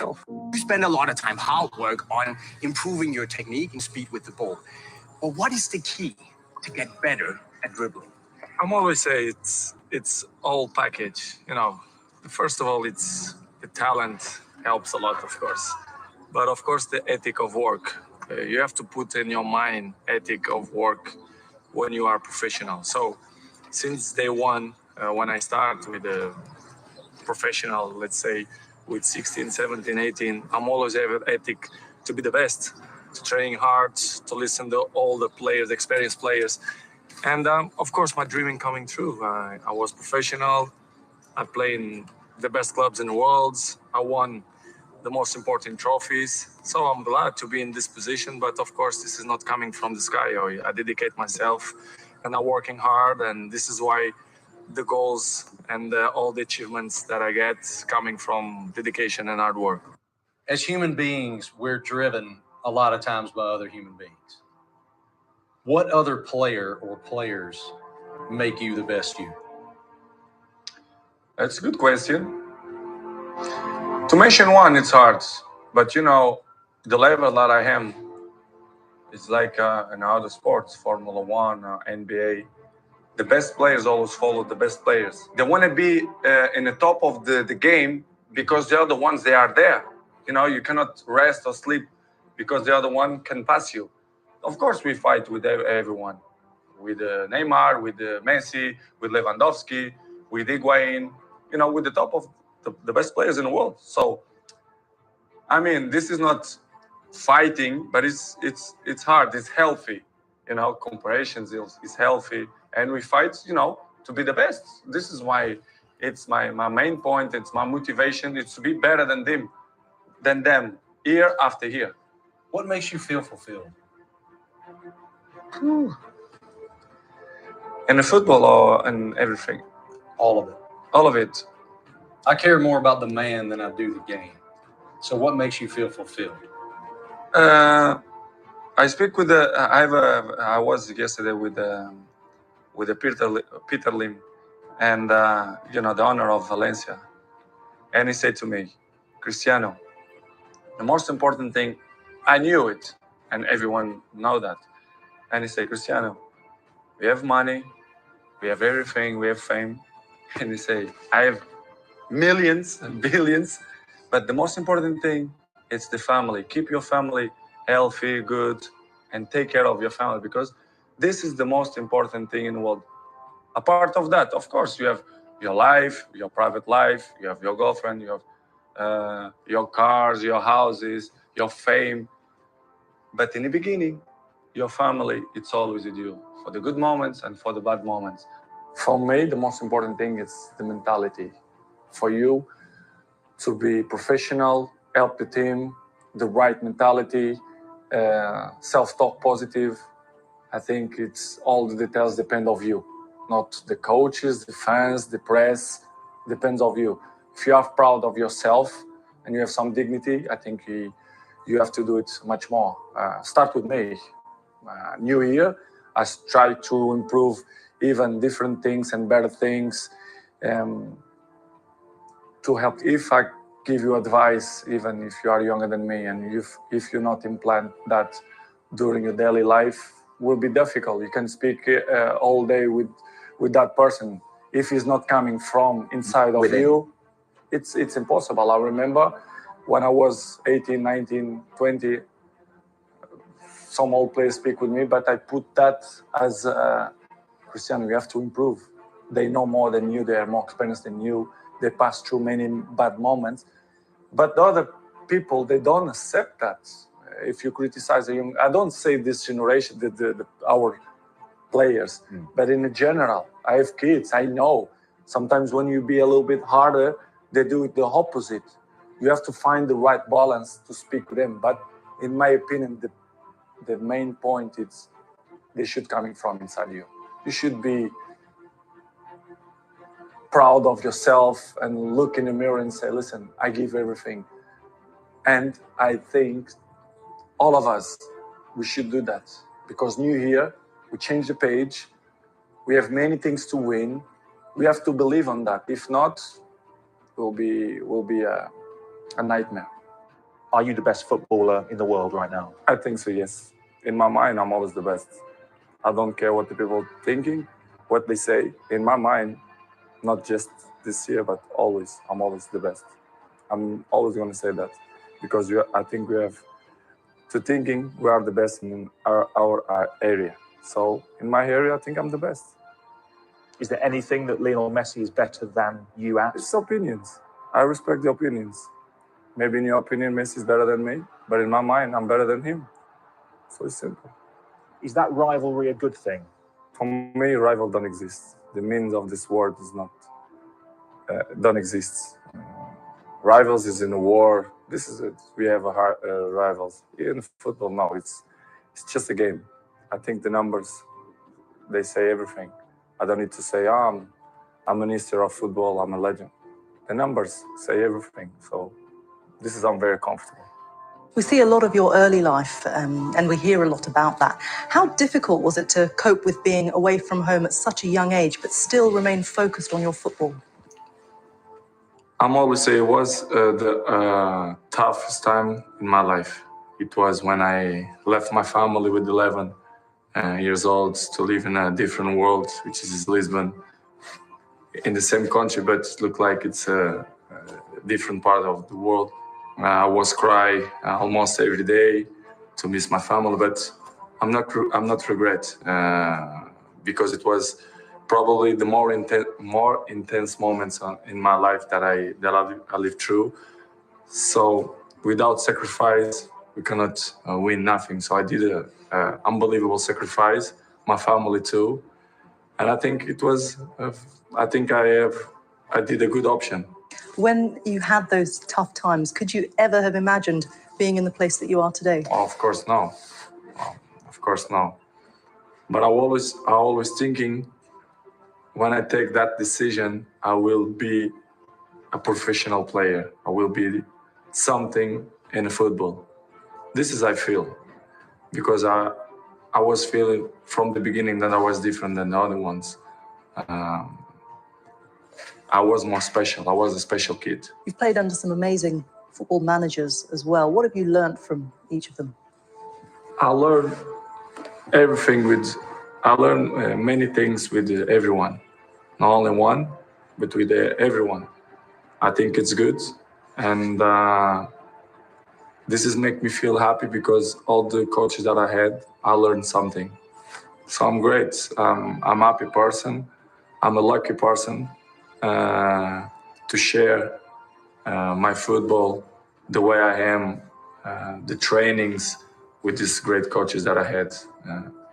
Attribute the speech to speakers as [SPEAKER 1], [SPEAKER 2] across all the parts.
[SPEAKER 1] yourself. You spend a lot of time, hard work on improving your technique and speed with the ball. But what is the key to get better at dribbling?
[SPEAKER 2] I'm always say it's all package. First of all, it's the talent helps a lot, of course, but of course the ethic of work. You have to put in your mind ethic of work when you are professional. So since day one, when I start with a professional, let's say with 16, 17, 18, I'm always have ethic to be the best, to train hard, to listen to all the players, experienced players. And of course, my dreaming coming true. I was professional. I played in the best clubs in the world. I won the most important trophies. So I'm glad to be in this position. But of course, this is not coming from the sky. I dedicate myself and I'm working hard. And this is why the goals and all the achievements that I get coming from dedication and hard work.
[SPEAKER 3] As human beings, we're driven a lot of times by other human beings. What other player or players make you the best you?
[SPEAKER 2] That's a good question. To mention one, it's hard. But the level that I am is like in other sports, Formula One, NBA. The best players always follow the best players. They want to be in the top of the game because the other ones, they are there. You cannot rest or sleep because the other one can pass you. Of course, we fight with everyone, with Neymar, with Messi, with Lewandowski, with Higuain, with the top of the best players in the world. So, this is not fighting, but it's hard. It's healthy, Comparisons is healthy, and we fight, to be the best. This is why it's my main point. It's my motivation. It's to be better than them, year after year.
[SPEAKER 3] What makes you feel fulfilled?
[SPEAKER 2] In the football or in everything?
[SPEAKER 3] All of it.
[SPEAKER 2] All of it.
[SPEAKER 3] I care more about the man than I do the game. So what makes you feel fulfilled?
[SPEAKER 2] I speak with I was yesterday with Peter Lim, and the owner of Valencia, and he said to me, Cristiano, the most important thing, I knew it, and everyone know that, and he said, Cristiano, we have money, we have everything, we have fame, and he said, I have millions and billions, but the most important thing is the family. Keep your family healthy, good, and take care of your family, because this is the most important thing in the world. Apart of that, of course, you have your life, your private life, you have your girlfriend, you have your cars, your houses, your fame. But in the beginning, your family, it's always with you, for the good moments and for the bad moments. For me, the most important thing is the mentality. For you to be professional, help the team, the right mentality, self-talk positive. I think it's all the details depend of you, not the coaches, the fans, the press, depends of you. If you are proud of yourself and you have some dignity, I think you have to do it much more. Start with me. New year, I try to improve even different things and better things to help. If I give you advice, even if you are younger than me, and if you not implant that during your daily life, will be difficult. You can speak all day with that person. If he's not coming from inside of you, it's impossible. I remember when I was 18, 19, 20, some old players speak with me, but I put that as Cristiano, you have to improve. They know more than you, they are more experienced than you, they pass through many bad moments. But the other people, they don't accept that. If you criticize the young, I don't say this generation, our players, but in general, I have kids, I know. Sometimes when you be a little bit harder, they do it the opposite. You have to find the right balance to speak with them. But in my opinion, the main point is they should coming from inside you. You should be proud of yourself and look in the mirror and say, listen, I give everything. And I think all of us, we should do that, because new year, we change the page. We have many things to win. We have to believe on that. If not, will be a nightmare.
[SPEAKER 4] Are you the best footballer in the world right now?
[SPEAKER 2] I think so, yes. In my mind, I'm always the best. I don't care what the people thinking, what they say. In my mind, not just this year, but always, I'm always the best. I'm always going to say that because I think we have to thinking we are the best in our area. So in my area, I think I'm the best.
[SPEAKER 4] Is there anything that Lionel Messi is better than you at?
[SPEAKER 2] It's opinions. I respect the opinions. Maybe in your opinion, Messi is better than me, but in my mind, I'm better than him. So it's simple.
[SPEAKER 4] Is that rivalry a good thing?
[SPEAKER 2] For me, rival don't exist. The meaning of this word is not, don't exist. Rivals is in a war. This is it. We have rivals. In football, no, it's just a game. I think the numbers, they say everything. I don't need to say, I'm a minister of football, I'm a legend. The numbers say everything. So I'm very comfortable.
[SPEAKER 5] We see a lot of your early life, and we hear a lot about that. How difficult was it to cope with being away from home at such a young age, but still remain focused on your football?
[SPEAKER 2] I'm always say it was the toughest time in my life. It was when I left my family with 11 years old to live in a different world, which is Lisbon, in the same country, but it looked like it's a different part of the world. I was crying almost every day to miss my family, but I'm not regret because it was probably the more intense moments in my life that I lived through. So without sacrifice, we cannot win nothing. So I did an unbelievable sacrifice, my family too, and I think it was. I think I did a good option.
[SPEAKER 5] When you had those tough times, could you ever have imagined being in the place that you are today?
[SPEAKER 2] Oh, of course, no. Of course, no. But I always thinking, when I take that decision, I will be a professional player. I will be something in football. This is I feel, because I was feeling from the beginning that I was different than the other ones. I was more special. I was a special kid.
[SPEAKER 5] You've played under some amazing football managers as well. What have you learned from each of them?
[SPEAKER 2] I learned everything with. I learned many things with everyone, not only one, but with everyone. I think it's good, and this is make me feel happy because all the coaches that I had, I learned something. So I'm great. I'm a happy person. I'm a lucky person to share my football the way I am, the trainings with these great coaches that I had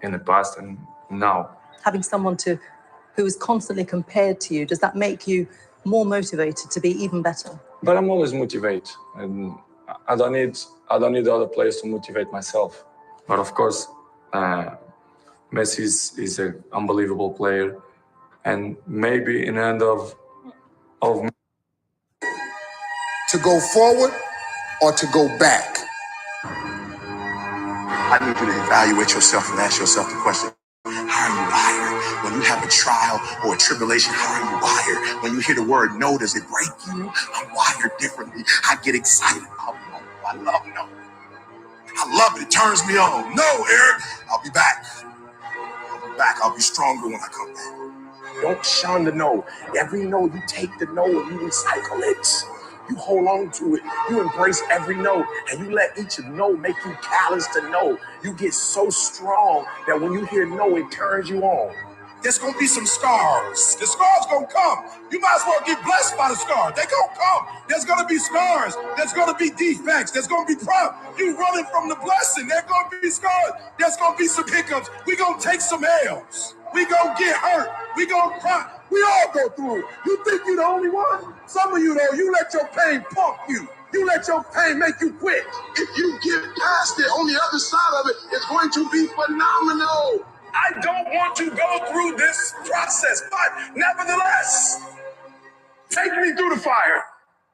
[SPEAKER 2] in the past and now.
[SPEAKER 5] Having someone who is constantly compared to you, does that make you more motivated to be even better?
[SPEAKER 2] But I'm always motivated, and I don't need other players to motivate myself. But of course, Messi is an unbelievable player, and maybe in the end of
[SPEAKER 6] to go forward or to go back.
[SPEAKER 1] I need you to evaluate yourself and ask yourself the question, how are you wired? When you have a trial or a tribulation, how are you wired? When you hear the word no, does it break you? I'm wired differently. I get excited. I love no. I love it. It turns me on. No, Eric, I'll be back. I'll be stronger when I come back. Don't shun the no. Every no, you take the no and you recycle it. You hold on to it. You embrace every no, and you let each no make you callous to no. You get so strong that when you hear no, it turns you on. There's gonna be some scars. The scars gonna come. You might as well get blessed by the scars. They gonna come. There's gonna be scars. There's gonna be defects. There's gonna be problems. You running from the blessing. There's gonna be scars. There's gonna be some hiccups. We gonna take some L's. We gonna get hurt. We gonna cry. We all go through it. You think you're the only one? Some of you though, you let your pain pump you. You let your pain make you quit. If you get past it, on the other side of it, it's going to be phenomenal. I don't want to go through this process, but nevertheless, take me through the fire.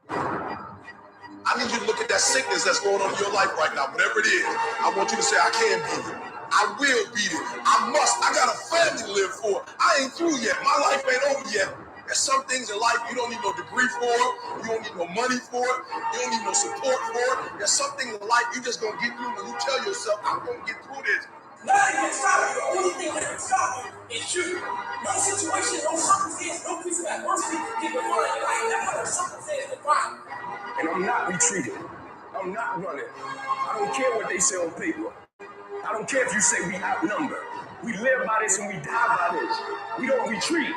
[SPEAKER 1] I need you to look at that sickness that's going on in your life right now, whatever it is. I want you to say, I can beat it. I will beat it. I must. I got a family to live for. I ain't through yet. My life ain't over yet.
[SPEAKER 6] There's some things in life you don't need no degree for, you don't need no money for it, you don't need no support for it. There's some things in life you just gonna get through when you tell yourself, I'm gonna get through this.
[SPEAKER 1] Nothing can stop you. The only thing that can stop you is you. No situation, no circumstance, no piece of adversity can define your life. That other circumstance define. And I'm not retreating. I'm not running. I don't care what they say on paper. I don't care if you say we outnumber. We live by this and we die by this. We don't retreat.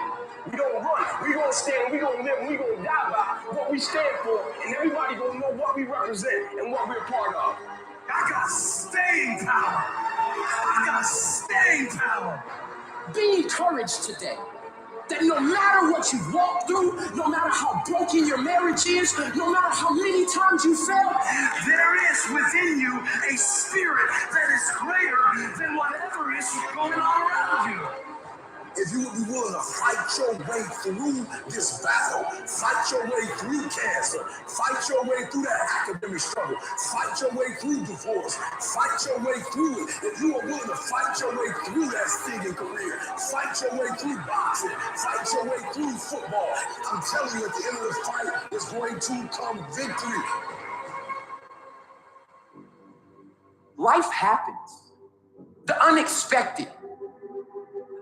[SPEAKER 1] We don't run. We gonna stand, we gonna live, we gonna die by what we stand for, and everybody gonna know what we represent and what we're part of. I got staying power. I got staying power. Be encouraged today that no matter what you walk through, no matter how broken your marriage is, no matter how many times you fail, there is within you a spirit that is greater than whatever is going on around you. If you would be willing to fight your way through this battle, fight your way through cancer, fight your way through that academic struggle, fight your way through divorce, fight your way through it. If you are willing to fight your way through that stinging career, fight your way through boxing, fight your way through football, I'm telling you, at the end of the fight is going to come victory. Life happens. The unexpected.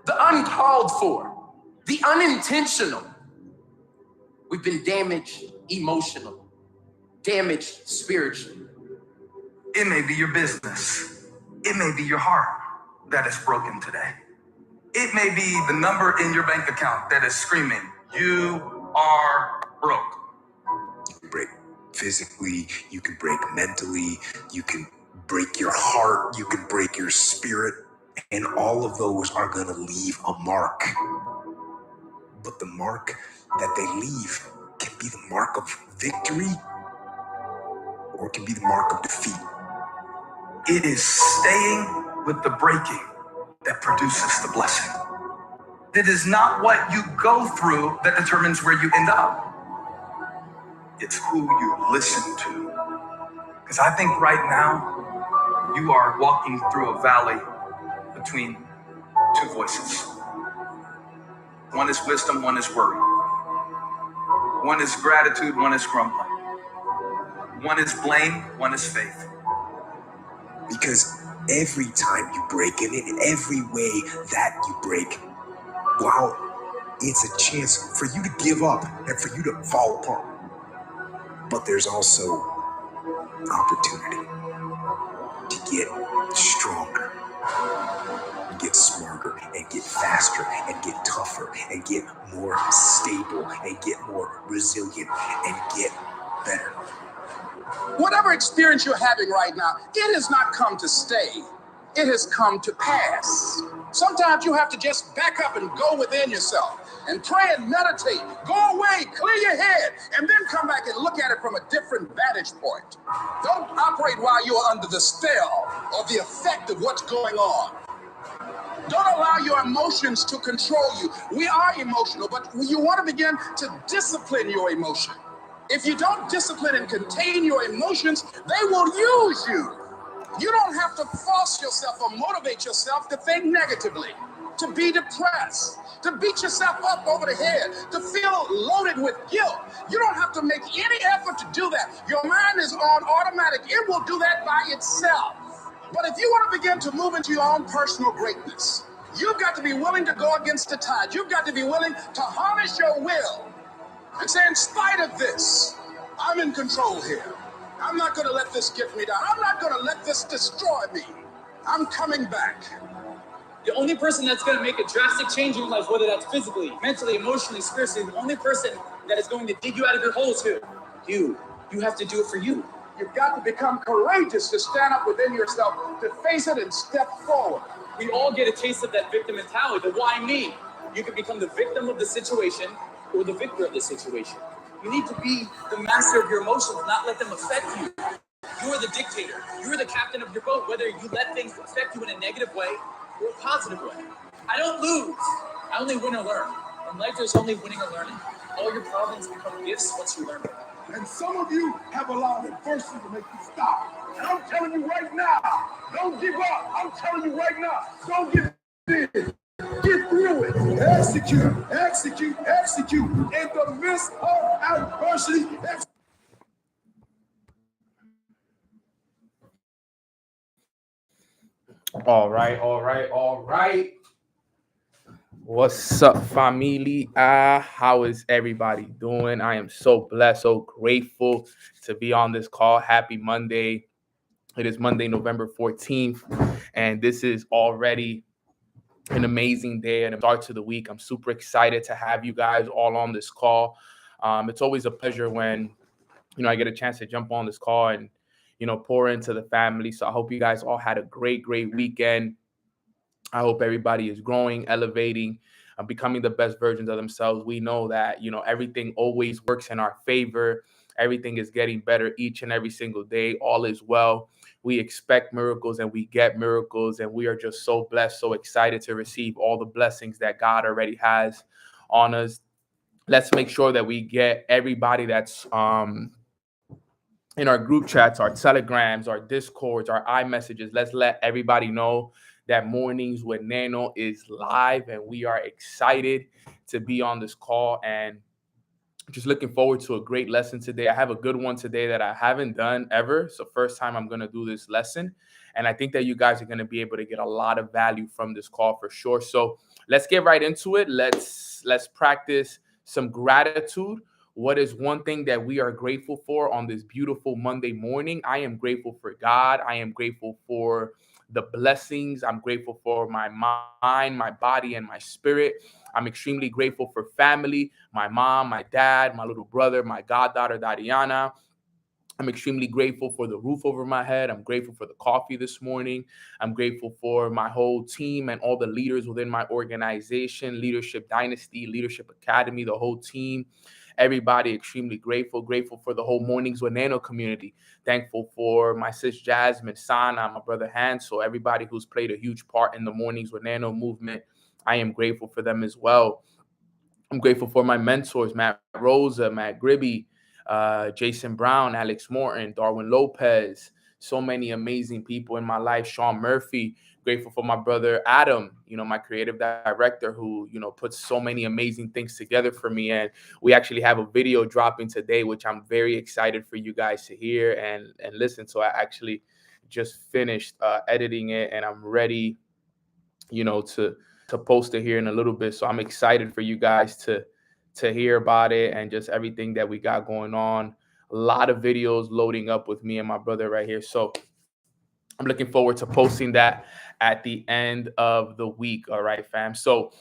[SPEAKER 1] The uncalled for, the unintentional. We've been damaged emotionally, damaged spiritually. It may be your business. It may be your heart that is broken today. It may be the number in your bank account that is screaming, you are broke. You can break physically, you can break mentally, you can break your heart, you can break your spirit. And all of those are going to leave a mark. But the mark that they leave can be the mark of victory or it can be the mark of defeat. It is staying with the breaking that produces the blessing. It is not what you go through that determines where you end up. It's who you listen to. Because I think right now you are walking through a valley between two voices. One is wisdom, one is worry. One is gratitude, one is grumbling. One is blame, one is faith. Because every time you break, and in every way that you break, wow, it's a chance for you to give up and for you to fall apart. But there's also opportunity to get stronger, and get smarter, and get faster, and get tougher, and get more stable, and get more resilient, and get better. Whatever experience you're having right now, it has not come to stay. It has come to pass. Sometimes you have to just back up and go within yourself and pray and meditate. Go away, clear your head, and then come back and look at it from a different vantage point. Don't operate while you're under the spell or the effect of what's going on. Don't allow your emotions to control you. We are emotional, but you want to begin to discipline your emotion. If you don't discipline and contain your emotions, they will use you. You don't have to force yourself or motivate yourself to think negatively, to be depressed, to beat yourself up over the head, to feel loaded with guilt. You don't have to make any effort to do that. Your mind is on automatic. It will do that by itself. But if you want to begin to move into your own personal greatness, you've got to be willing to go against the tide. You've got to be willing to harness your will and say, in spite of this, I'm in control here. I'm not going to let this get me down. I'm not going to let this destroy me. I'm coming back.
[SPEAKER 7] The only person that's going to make a drastic change in your life, whether that's physically, mentally, emotionally, spiritually, the only person that is going to dig you out of your hole is who? You. You have to do it for you.
[SPEAKER 6] You've got to become courageous to stand up within yourself, to face it and step forward.
[SPEAKER 7] We all get a taste of that victim mentality, the why me. You can become the victim of the situation or the victor of the situation. You need to be the master of your emotions, not let them affect you. You are the dictator. You are the captain of your boat, whether you let things affect you in a negative way or a positive way. I don't lose. I only win or learn. In life, there's only winning or learning. All your problems become gifts once you learn them.
[SPEAKER 6] And some of you have allowed adversity to make you stop. And I'm telling you right now, don't give up. I'm telling you right now, don't give in. get through it. Execute, execute, execute. In the midst of adversity,
[SPEAKER 8] All right, all right, all right. What's up, family? How is everybody doing? I am so blessed, so grateful to be on this call. Happy Monday. It is Monday, November 14th, and this is already an amazing day and a start to the week. I'm super excited to have you guys all on this call. It's always a pleasure when I get a chance to jump on this call and pour into the family. So I hope you guys all had a great weekend. I hope everybody is growing, elevating, becoming the best versions of themselves. We know that, everything always works in our favor. Everything is getting better each and every single day. All is well. We expect miracles and we get miracles. And we are just so blessed, so excited to receive all the blessings that God already has on us. Let's make sure that we get everybody that's in our group chats, our telegrams, our discords, our iMessages. Let's let everybody know that Mornings with Nano is live, and we are excited to be on this call and just looking forward to a great lesson today. I have a good one today that I haven't done ever. It's the first time I'm going to do this lesson, and I think that you guys are going to be able to get a lot of value from this call for sure. So let's get right into it. Let's practice some gratitude. What is one thing that we are grateful for on this beautiful Monday morning? I am grateful for God. I am grateful for the blessings. I'm grateful for my mind, my body, and my spirit. I'm extremely grateful for family, my mom, my dad, my little brother, my goddaughter, Dariana. I'm extremely grateful for the roof over my head. I'm grateful for the coffee this morning. I'm grateful for my whole team and all the leaders within my organization, Leadership Dynasty, Leadership Academy, the whole team. Everybody extremely grateful for the whole Mornings with Nano community. Thankful for my sis Jasmine, Sana, my brother Hansel, everybody who's played a huge part in the Mornings with Nano movement. I am grateful for them as well. I'm grateful for my mentors, Matt Rosa, Matt Gribby, Jason Brown, Alex Morton, Darwin Lopez, so many amazing people in my life, Sean Murphy. Grateful for my brother Adam, my creative director who, puts so many amazing things together for me. And we actually have a video dropping today, which I'm very excited for you guys to hear and listen. So I actually just finished editing it, and I'm ready, to post it here in a little bit. So I'm excited for you guys to hear about it and just everything that we got going on. A lot of videos loading up with me and my brother right here. So I'm looking forward to posting that at the end of the week. All right, fam. So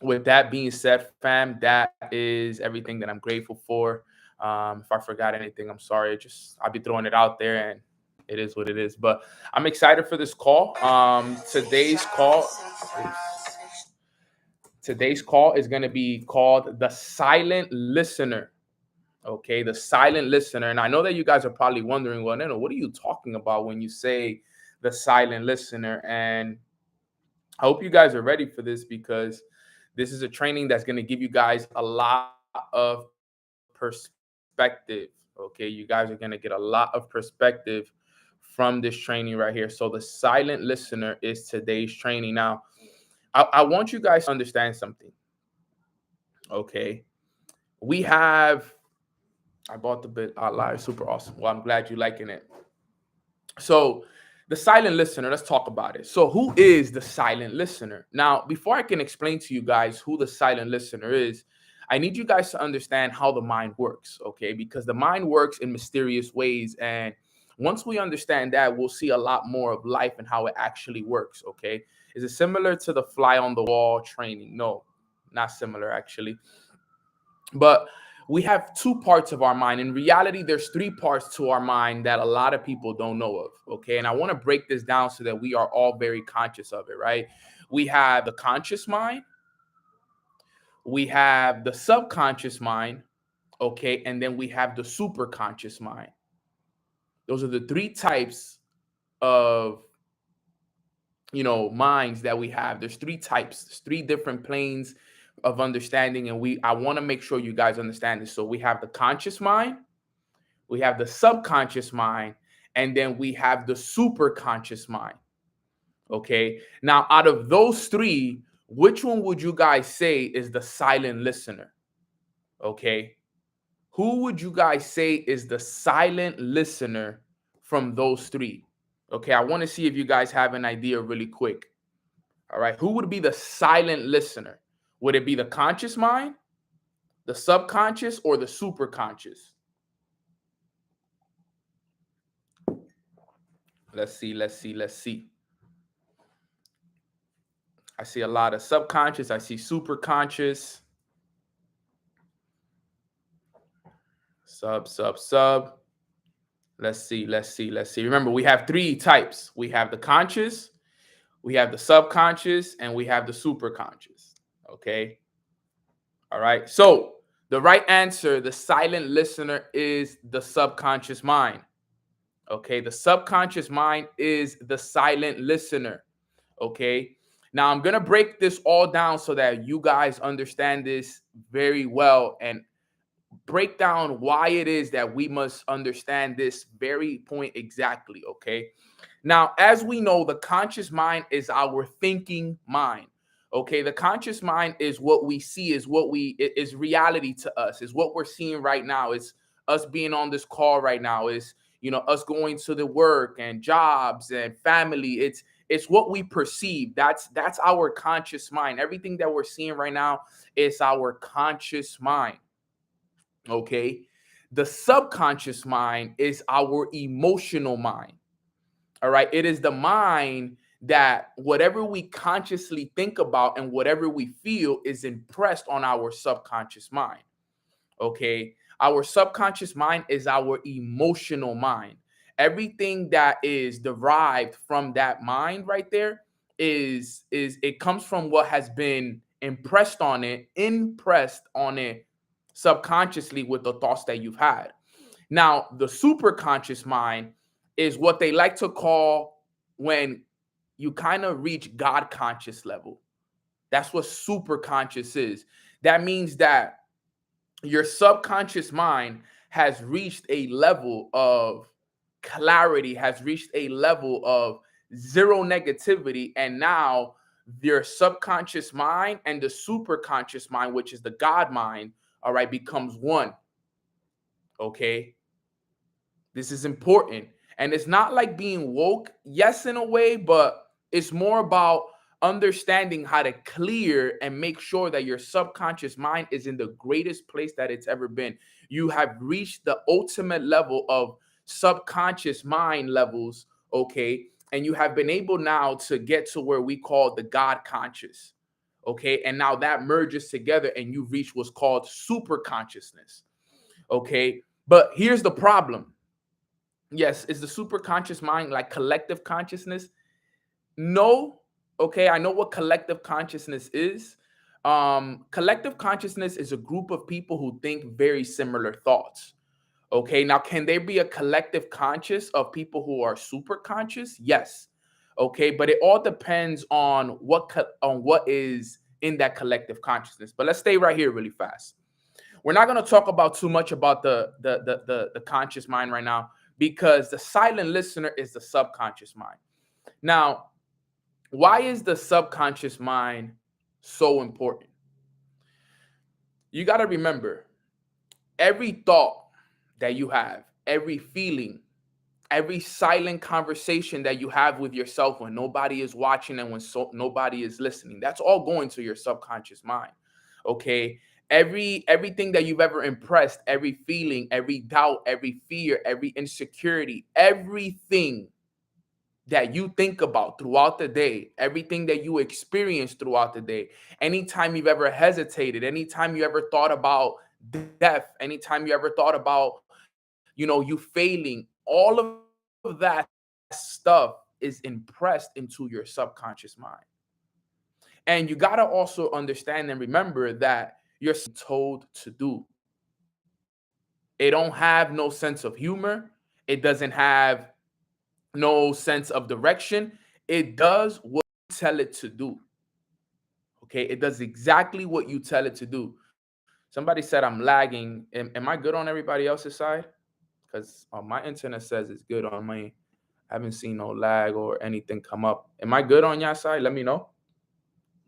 [SPEAKER 8] with that being said, fam, that is everything that I'm grateful for. If I forgot anything, I'm sorry. I'll be throwing it out there, and it is what it is. But I'm excited for this call. Today's call is going to be called The Silent Listener. Okay, The Silent Listener. And I know that you guys are probably wondering, well, Nano, what are you talking about when you say The Silent Listener? And I hope you guys are ready for this, because this is a training that's going to give you guys a lot of perspective. Okay, you guys are going to get a lot of perspective from this training right here. So The Silent Listener is today's training. Now, I want you guys to understand something. Okay, I bought the bit outlier, super awesome. Well, I'm glad you're liking it. So the silent listener, let's talk about it. So who is the silent listener? Now, before I can explain to you guys who the silent listener is, I need you guys to understand how the mind works, okay? Because the mind works in mysterious ways. And once we understand that, we'll see a lot more of life and how it actually works, okay? Is it similar to the fly on the wall training? No, not similar, actually. But we have two parts of our mind. In reality, there's three parts to our mind that a lot of people don't know of, okay? And I want to break this down so that we are all very conscious of it, right? We have the conscious mind, we have the subconscious mind, okay? And then we have the superconscious mind. Those are the three types of minds that we have. There's three types, there's three different planes of understanding, and I want to make sure you guys understand this. So we have the conscious mind, we have the subconscious mind, and then we have the superconscious mind. Okay, now out of those three, Which one would you guys say is the silent listener? Okay. Who would you guys say is the silent listener from those three? Okay, I want to see if you guys have an idea really quick. All right, who would be the silent listener? Would it be the conscious mind, the subconscious, or the superconscious? Let's see. I see a lot of subconscious. I see superconscious. Sub. Let's see. Remember, we have three types. We have the conscious, we have the subconscious, and we have the superconscious. Okay. All right. So the right answer, the silent listener, is the subconscious mind. Okay. The subconscious mind is the silent listener. Okay. Now I'm going to break this all down so that you guys understand this very well and break down why it is that we must understand this very point exactly. Okay. Now, as we know, the conscious mind is our thinking mind. Okay. The conscious mind is what we see, is reality to us, is what we're seeing right now. It's us being on this call right now, is, us going to the work and jobs and family. It's what we perceive. That's our conscious mind. Everything that we're seeing right now is our conscious mind. Okay. The subconscious mind is our emotional mind. All right. It is the mind that whatever we consciously think about and whatever we feel is impressed on our subconscious mind. Okay. Our subconscious mind is our emotional mind. Everything that is derived from that mind right there is it comes from what has been impressed on it subconsciously with the thoughts that you've had. Now, the superconscious mind is what they like to call when you kind of reach God conscious level. That's what superconscious is. That means that your subconscious mind has reached a level of clarity, has reached a level of zero negativity, and now your subconscious mind and the superconscious mind, which is the God mind, all right, becomes one. Okay. This is important. And it's not like being woke, yes, in a way, but it's more about understanding how to clear and make sure that your subconscious mind is in the greatest place that it's ever been. You have reached the ultimate level of subconscious mind levels, okay? And you have been able now to get to where we call the God conscious, okay? And now that merges together and you reach what's called super consciousness, okay? But here's the problem. Yes, is the super conscious mind like collective consciousness? No. Okay, I know what collective consciousness is. Collective consciousness is a group of people who think very similar thoughts. Okay, now can there be a collective conscious of people who are super conscious? Yes. Okay, but it all depends on what is in that collective consciousness. But let's stay right here really fast. We're not going to talk about too much about the conscious mind right now, because the silent listener is the subconscious mind. Now, why is the subconscious mind so important? You got to remember, every thought that you have, every feeling, every silent conversation that you have with yourself when nobody is watching and when nobody is listening, that's all going to your subconscious mind. Okay. Everything that you've ever impressed, every feeling, every doubt, every fear, every insecurity, everything that you think about throughout the day, everything that you experience throughout the day, anytime you've ever hesitated, anytime you ever thought about death, anytime you ever thought about, you failing, all of that stuff is impressed into your subconscious mind. And you got to also understand and remember that you're told to do. It don't have no sense of humor. It doesn't have no sense of direction. It does what you tell it to do. Okay, it does exactly what you tell it to do. Somebody said I'm lagging. Am I good on everybody else's side? Because my internet says it's good on me. I haven't seen no lag or anything come up. Am I good on your side? Let me know.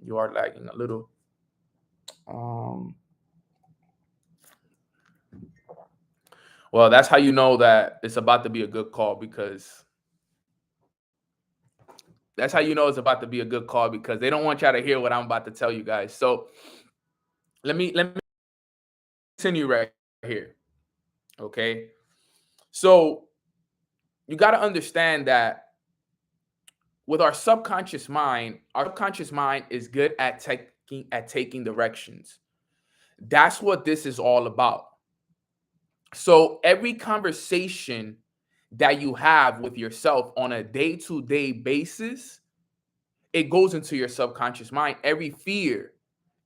[SPEAKER 8] You are lagging a little. Well, that's how you know that it's about to be a good call, because that's how you know it's about to be a good call, because they don't want y'all to hear what I'm about to tell you guys. So let me continue right here. Okay. So you got to understand that with our subconscious mind is good at taking directions. That's what this is all about. So every conversation that you have with yourself on a day-to-day basis, it goes into your subconscious mind. Every fear,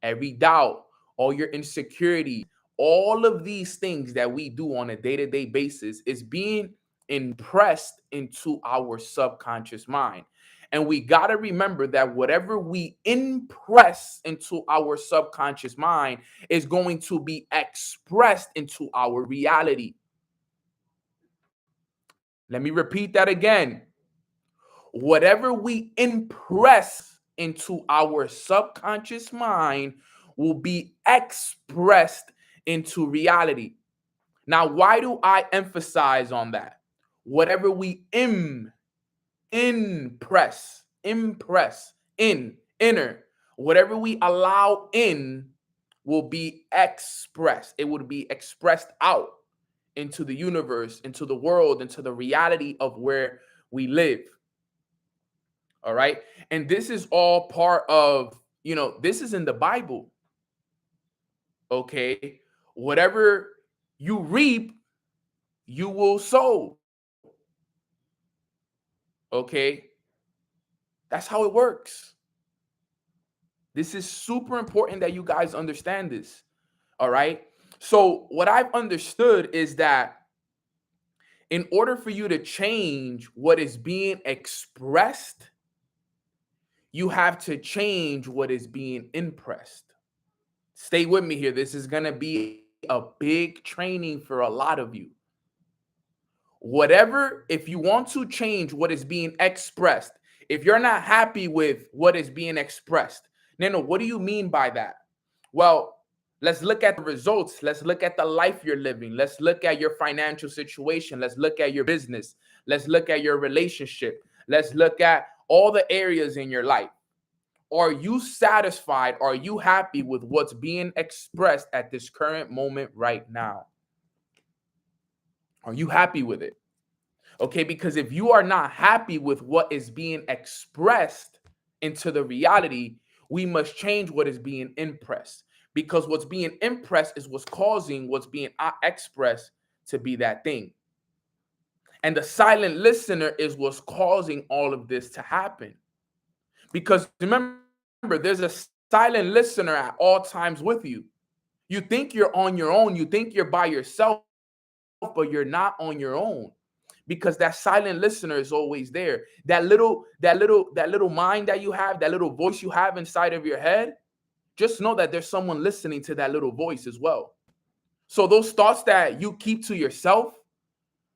[SPEAKER 8] every doubt, all your insecurity, all of these things that we do on a day-to-day basis is being impressed into our subconscious mind. And we got to remember that whatever we impress into our subconscious mind is going to be expressed into our reality. Let me repeat that again. Whatever we impress into our subconscious mind will be expressed into reality. Now, why do I emphasize on that? Whatever we impress, inner, whatever we allow in will be expressed. It would be expressed out into the universe, into the world, into the reality of where we live. All right. And this is all part of, this is in the Bible. Okay. Whatever you reap, you will sow. Okay. That's how it works. This is super important that you guys understand this. All right. So, what I've understood is that in order for you to change what is being expressed, you have to change what is being impressed. Stay with me here. This is going to be a big training for a lot of you. If you want to change what is being expressed, if you're not happy with what is being expressed, Nano, what do you mean by that? Well, let's look at the results. Let's look at the life you're living. Let's look at your financial situation. Let's look at your business. Let's look at your relationship. Let's look at all the areas in your life. Are you satisfied? Are you happy with what's being expressed at this current moment right now? Are you happy with it? Okay, because if you are not happy with what is being expressed into the reality, we must change what is being impressed. Because what's being impressed is what's causing what's being expressed to be that thing. And the silent listener is what's causing all of this to happen. Because remember, there's a silent listener at all times with you. You think you're on your own. You think you're by yourself, but you're not on your own, because that silent listener is always there. That little mind that you have, that little voice you have inside of your head, just know that there's someone listening to that little voice as well. So those thoughts that you keep to yourself,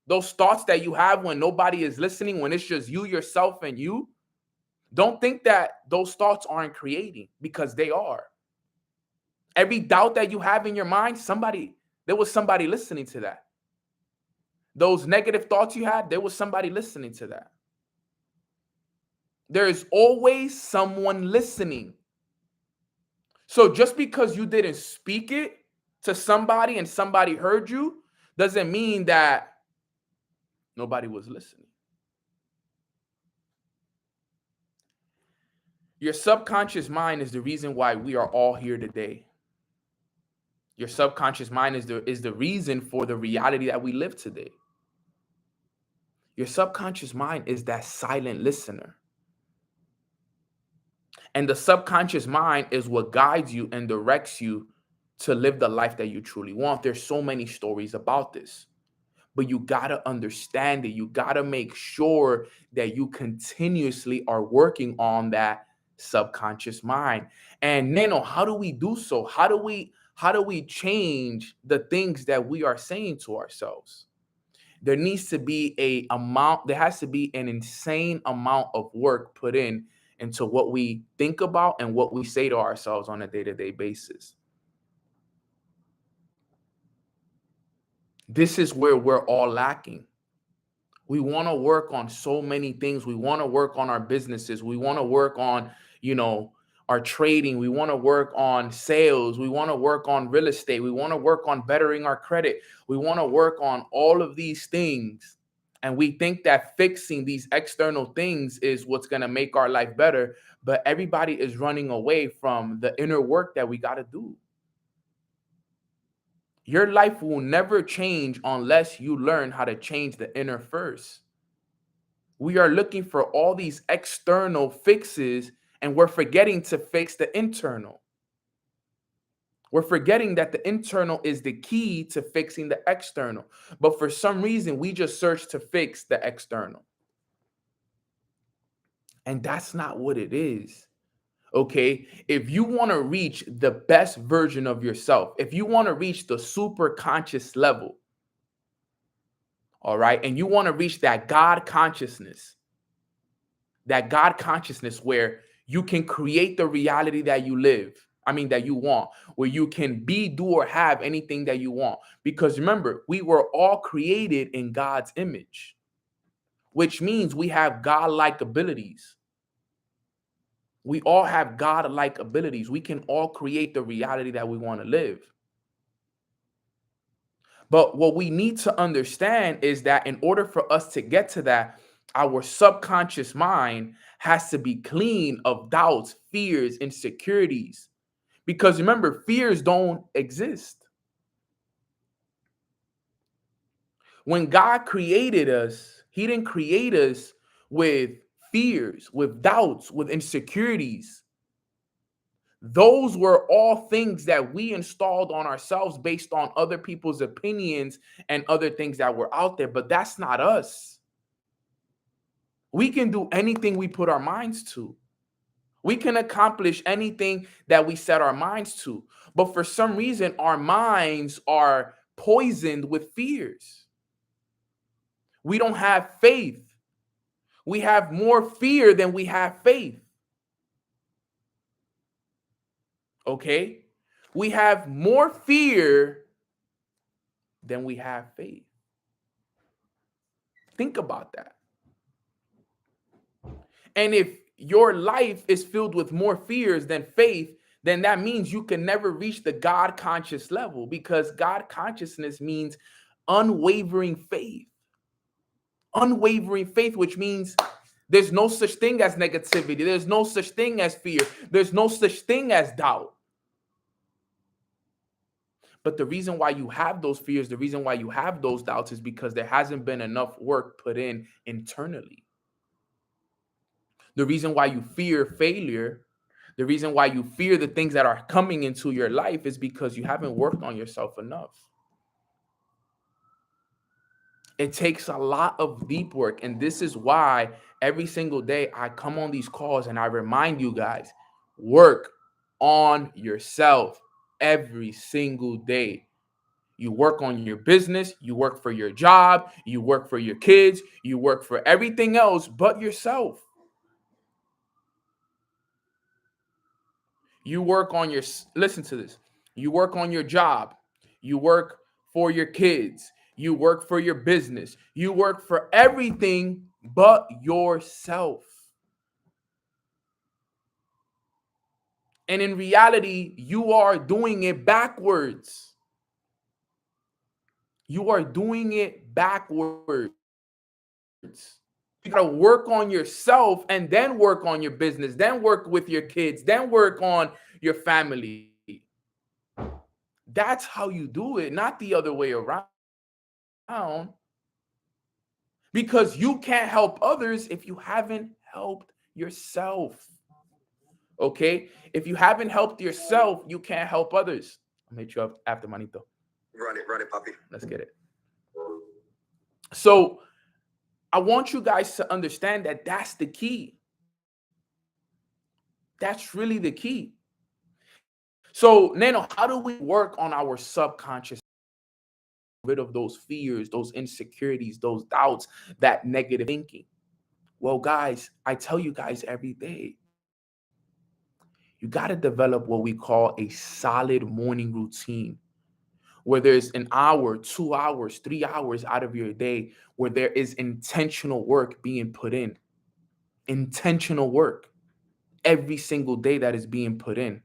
[SPEAKER 8] those thoughts that you have when nobody is listening, when it's just you, yourself, and you, don't think that those thoughts aren't creating, because they are. Every doubt that you have in your mind, there was somebody listening to that. Those negative thoughts you had, there was somebody listening to that. There is always someone listening. So just because you didn't speak it to somebody and somebody heard you, doesn't mean that nobody was listening. Your subconscious mind is the reason why we are all here today. Your subconscious mind is the reason for the reality that we live today. Your subconscious mind is that silent listener. And the subconscious mind is what guides you and directs you to live the life that you truly want. There's so many stories about this, but you got to understand it. You got to make sure that you continuously are working on that subconscious mind. And Nano, how do we do so? How do we change the things that we are saying to ourselves? There needs to be there has to be an insane amount of work put in into what we think about and what we say to ourselves on a day-to-day basis. This is where we're all lacking. We want to work on so many things. We want to work on our businesses. We want to work on, our trading. We want to work on sales. We want to work on real estate. We want to work on bettering our credit. We want to work on all of these things. And we think that fixing these external things is what's going to make our life better. But everybody is running away from the inner work that we got to do. Your life will never change unless you learn how to change the inner first. We are looking for all these external fixes, and we're forgetting to fix the internal. We're forgetting that the internal is the key to fixing the external. But for some reason, we just search to fix the external. And that's not what it is. Okay, if you want to reach the best version of yourself, if you want to reach the super conscious level, all right, and you want to reach that God consciousness where you can create the reality that that you want, where you can be, do, or have anything that you want. Because remember, we were all created in God's image, which means we have God-like abilities. We all have God-like abilities. We can all create the reality that we want to live. But what we need to understand is that in order for us to get to that, our subconscious mind has to be clean of doubts, fears, insecurities. Because remember, fears don't exist. When God created us, He didn't create us with fears, with doubts, with insecurities. Those were all things that we installed on ourselves based on other people's opinions and other things that were out there. But that's not us. We can do anything we put our minds to. We can accomplish anything that we set our minds to. But for some reason, our minds are poisoned with fears. We don't have faith. We have more fear than we have faith. Okay? We have more fear than we have faith. Think about that. And if your life is filled with more fears than faith, then that means you can never reach the God conscious level, because God consciousness means unwavering faith. Unwavering faith, which means there's no such thing as negativity. There's no such thing as fear. There's no such thing as doubt. But the reason why you have those fears, the reason why you have those doubts is because there hasn't been enough work put in internally. The reason why you fear failure, the reason why you fear the things that are coming into your life is because you haven't worked on yourself enough. It takes a lot of deep work. And this is why every single day I come on these calls and I remind you guys, work on yourself every single day. You work on your business, you work for your job, you work for your kids, you work for everything else but yourself. You work on listen to this. You work on your job. You work for your kids. You work for your business. You work for everything but yourself. And in reality, you are doing it backwards. You are doing it backwards. You gotta work on yourself and then work on your business, then work with your kids, then work on your family. That's how you do it, not the other way around. Because you can't help others if you haven't helped yourself. Okay? If you haven't helped yourself, you can't help others. I'll hit you up after, manito.
[SPEAKER 1] Run it, puppy.
[SPEAKER 8] Let's get it. So I want you guys to understand that that's the key. That's really the key. So, Nano, how do we work on our subconscious? Rid of those fears, those insecurities, those doubts, that negative thinking? Well, guys, I tell you guys every day, You got to develop what we call a solid morning routine, where there's an hour, 2 hours, 3 hours out of your day where there is intentional work being put in. Intentional work every single day that is being put in.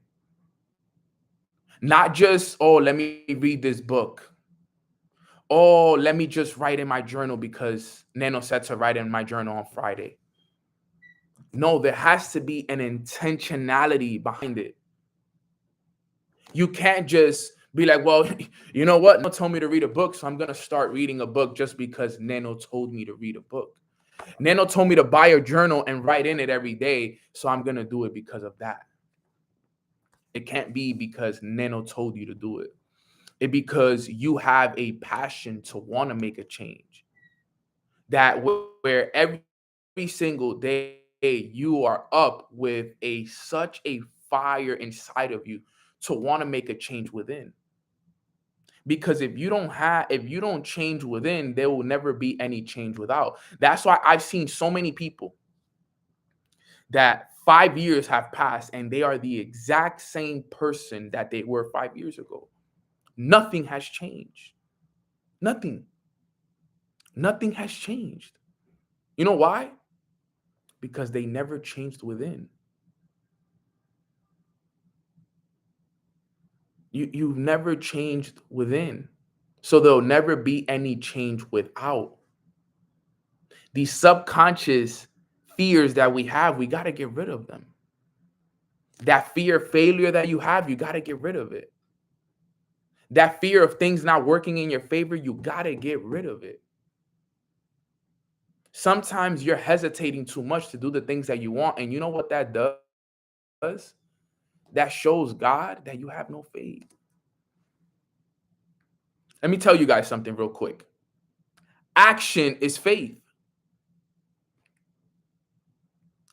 [SPEAKER 8] Not just, oh, let me read this book. Oh, let me just write in my journal because Nano said to write in my journal on Friday. No, there has to be an intentionality behind it. You can't just be like, well, you know what? Nano told me to read a book, so I'm going to start reading a book just because Nano told me to read a book. Nano told me to buy a journal and write in it every day, so I'm going to do it because of that. It can't be because Nano told you to do it. It's because you have a passion to want to make a change. That where every single day you are up with such a fire inside of you to want to make a change within. Because if you don't change within, there will never be any change without. That's why I've seen so many people that 5 years have passed and they are the exact same person that they were 5 years ago. Nothing has changed. Nothing has changed. You know why? Because they never changed within. You've never changed within. So there'll never be any change without. These subconscious fears that we have, we got to get rid of them. That fear of failure that you have, you got to get rid of it. That fear of things not working in your favor, you got to get rid of it. Sometimes you're hesitating too much to do the things that you want. And you know what that does? That shows God that you have no faith. Let me tell you guys something real quick. Action is faith.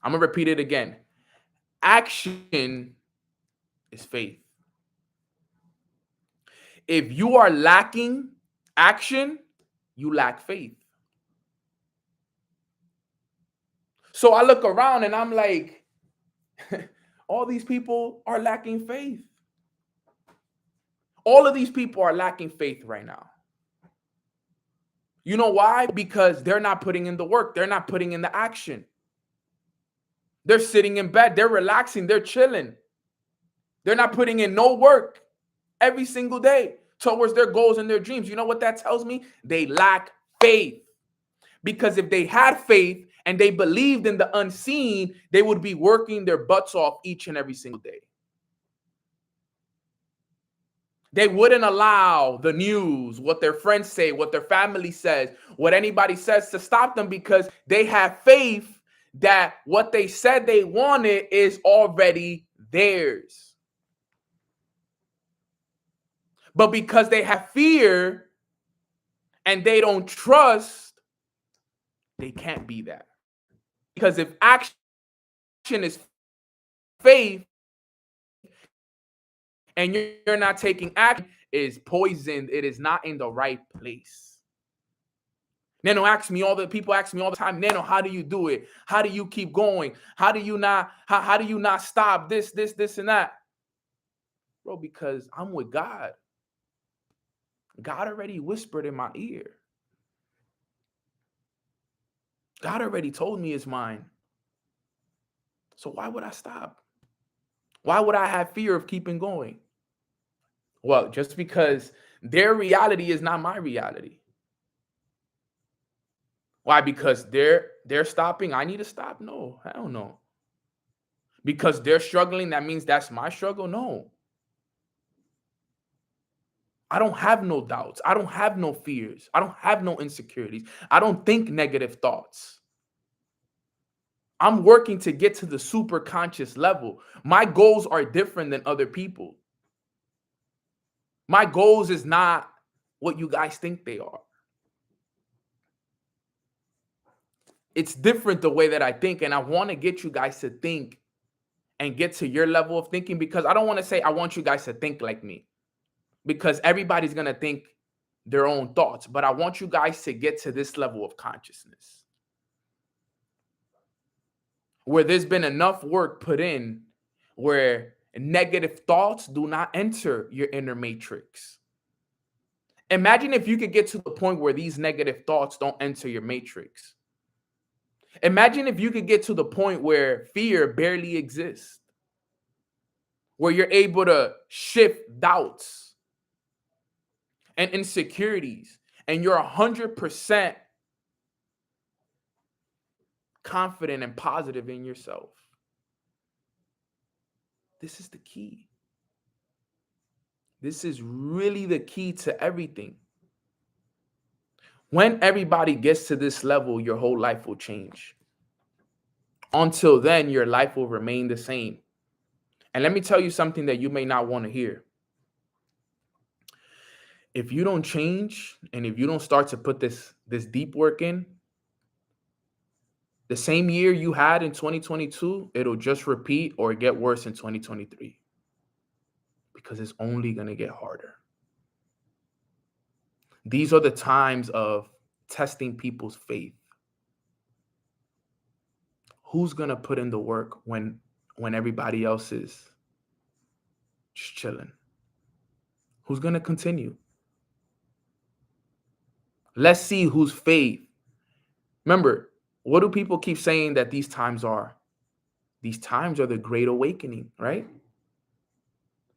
[SPEAKER 8] I'm going to repeat it again. Action is faith. If you are lacking action, you lack faith. So I look around and I'm like, all these people are lacking faith. All of these people are lacking faith right now. You know why? Because they're not putting in the work. They're not putting in the action. They're sitting in bed. They're relaxing. They're chilling. They're not putting in no work every single day towards their goals and their dreams. You know what that tells me? They lack faith. Because if they had faith and they believed in the unseen, they would be working their butts off each and every single day. They wouldn't allow the news, what their friends say, what their family says, what anybody says to stop them because they have faith that what they said they wanted is already theirs. But because they have fear and they don't trust, they can't be that. Because if action is faith and you're not taking action, it is poisoned. It is not in the right place. Nano asks me all the time, Nano, how do you do it? How do you keep going? How do you not stop this, and that? Bro, because I'm with God. God already whispered in my ear. God already told me it's mine. So why would I stop? Why would I have fear of keeping going? Well, just because their reality is not my reality. Why? Because they're stopping. I need to stop? No, hell no. Because they're struggling, that means that's my struggle? No. I don't have no doubts. I don't have no fears. I don't have no insecurities. I don't think negative thoughts. I'm working to get to the super conscious level. My goals are different than other people. My goals is not what you guys think they are. It's different the way that I think, and I want to get you guys to think and get to your level of thinking, because I don't want to say I want you guys to think like me, because everybody's going to think their own thoughts, but I want you guys to get to this level of consciousness where there's been enough work put in where negative thoughts do not enter your inner matrix. Imagine if you could get to the point where these negative thoughts don't enter your matrix. Imagine if you could get to the point where fear barely exists, where you're able to shift doubts and insecurities, and you're 100% confident and positive in yourself. This is the key. This is really the key to everything. When everybody gets to this level, your whole life will change. Until then, your life will remain the same. And let me tell you something that you may not want to hear. If you don't change, and if you don't start to put this deep work in, the same year you had in 2022, it'll just repeat or get worse in 2023. Because it's only going to get harder. These are the times of testing people's faith. Who's going to put in the work when everybody else is just chilling? Who's going to continue? Let's see whose faith. Remember, what do people keep saying that these times are? These times are the great awakening, right?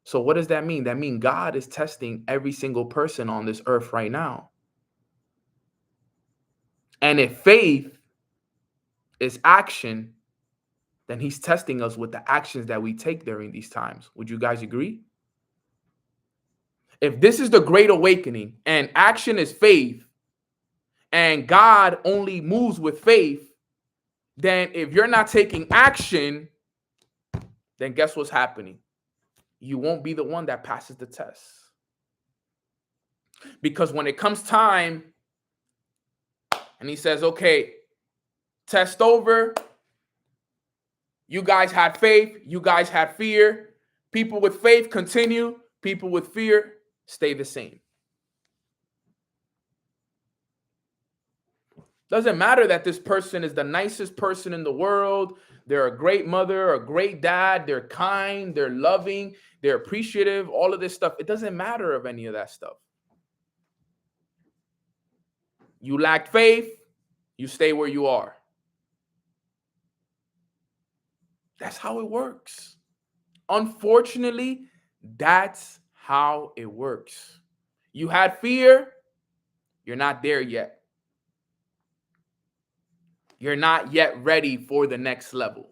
[SPEAKER 8] So what does that mean? That means God is testing every single person on this earth right now. And if faith is action, then he's testing us with the actions that we take during these times. Would you guys agree? If this is the great awakening and action is faith, and God only moves with faith, then if you're not taking action, then guess what's happening? You won't be the one that passes the test. Because when it comes time and he says, okay, test over, you guys had faith, you guys had fear. People with faith continue, people with fear stay the same. Doesn't matter that this person is the nicest person in the world. They're a great mother, a great dad. They're kind, they're loving, they're appreciative, all of this stuff. It doesn't matter of any of that stuff. You lack faith, you stay where you are. That's how it works. Unfortunately, that's how it works. You had fear, you're not there yet. You're not yet ready for the next level.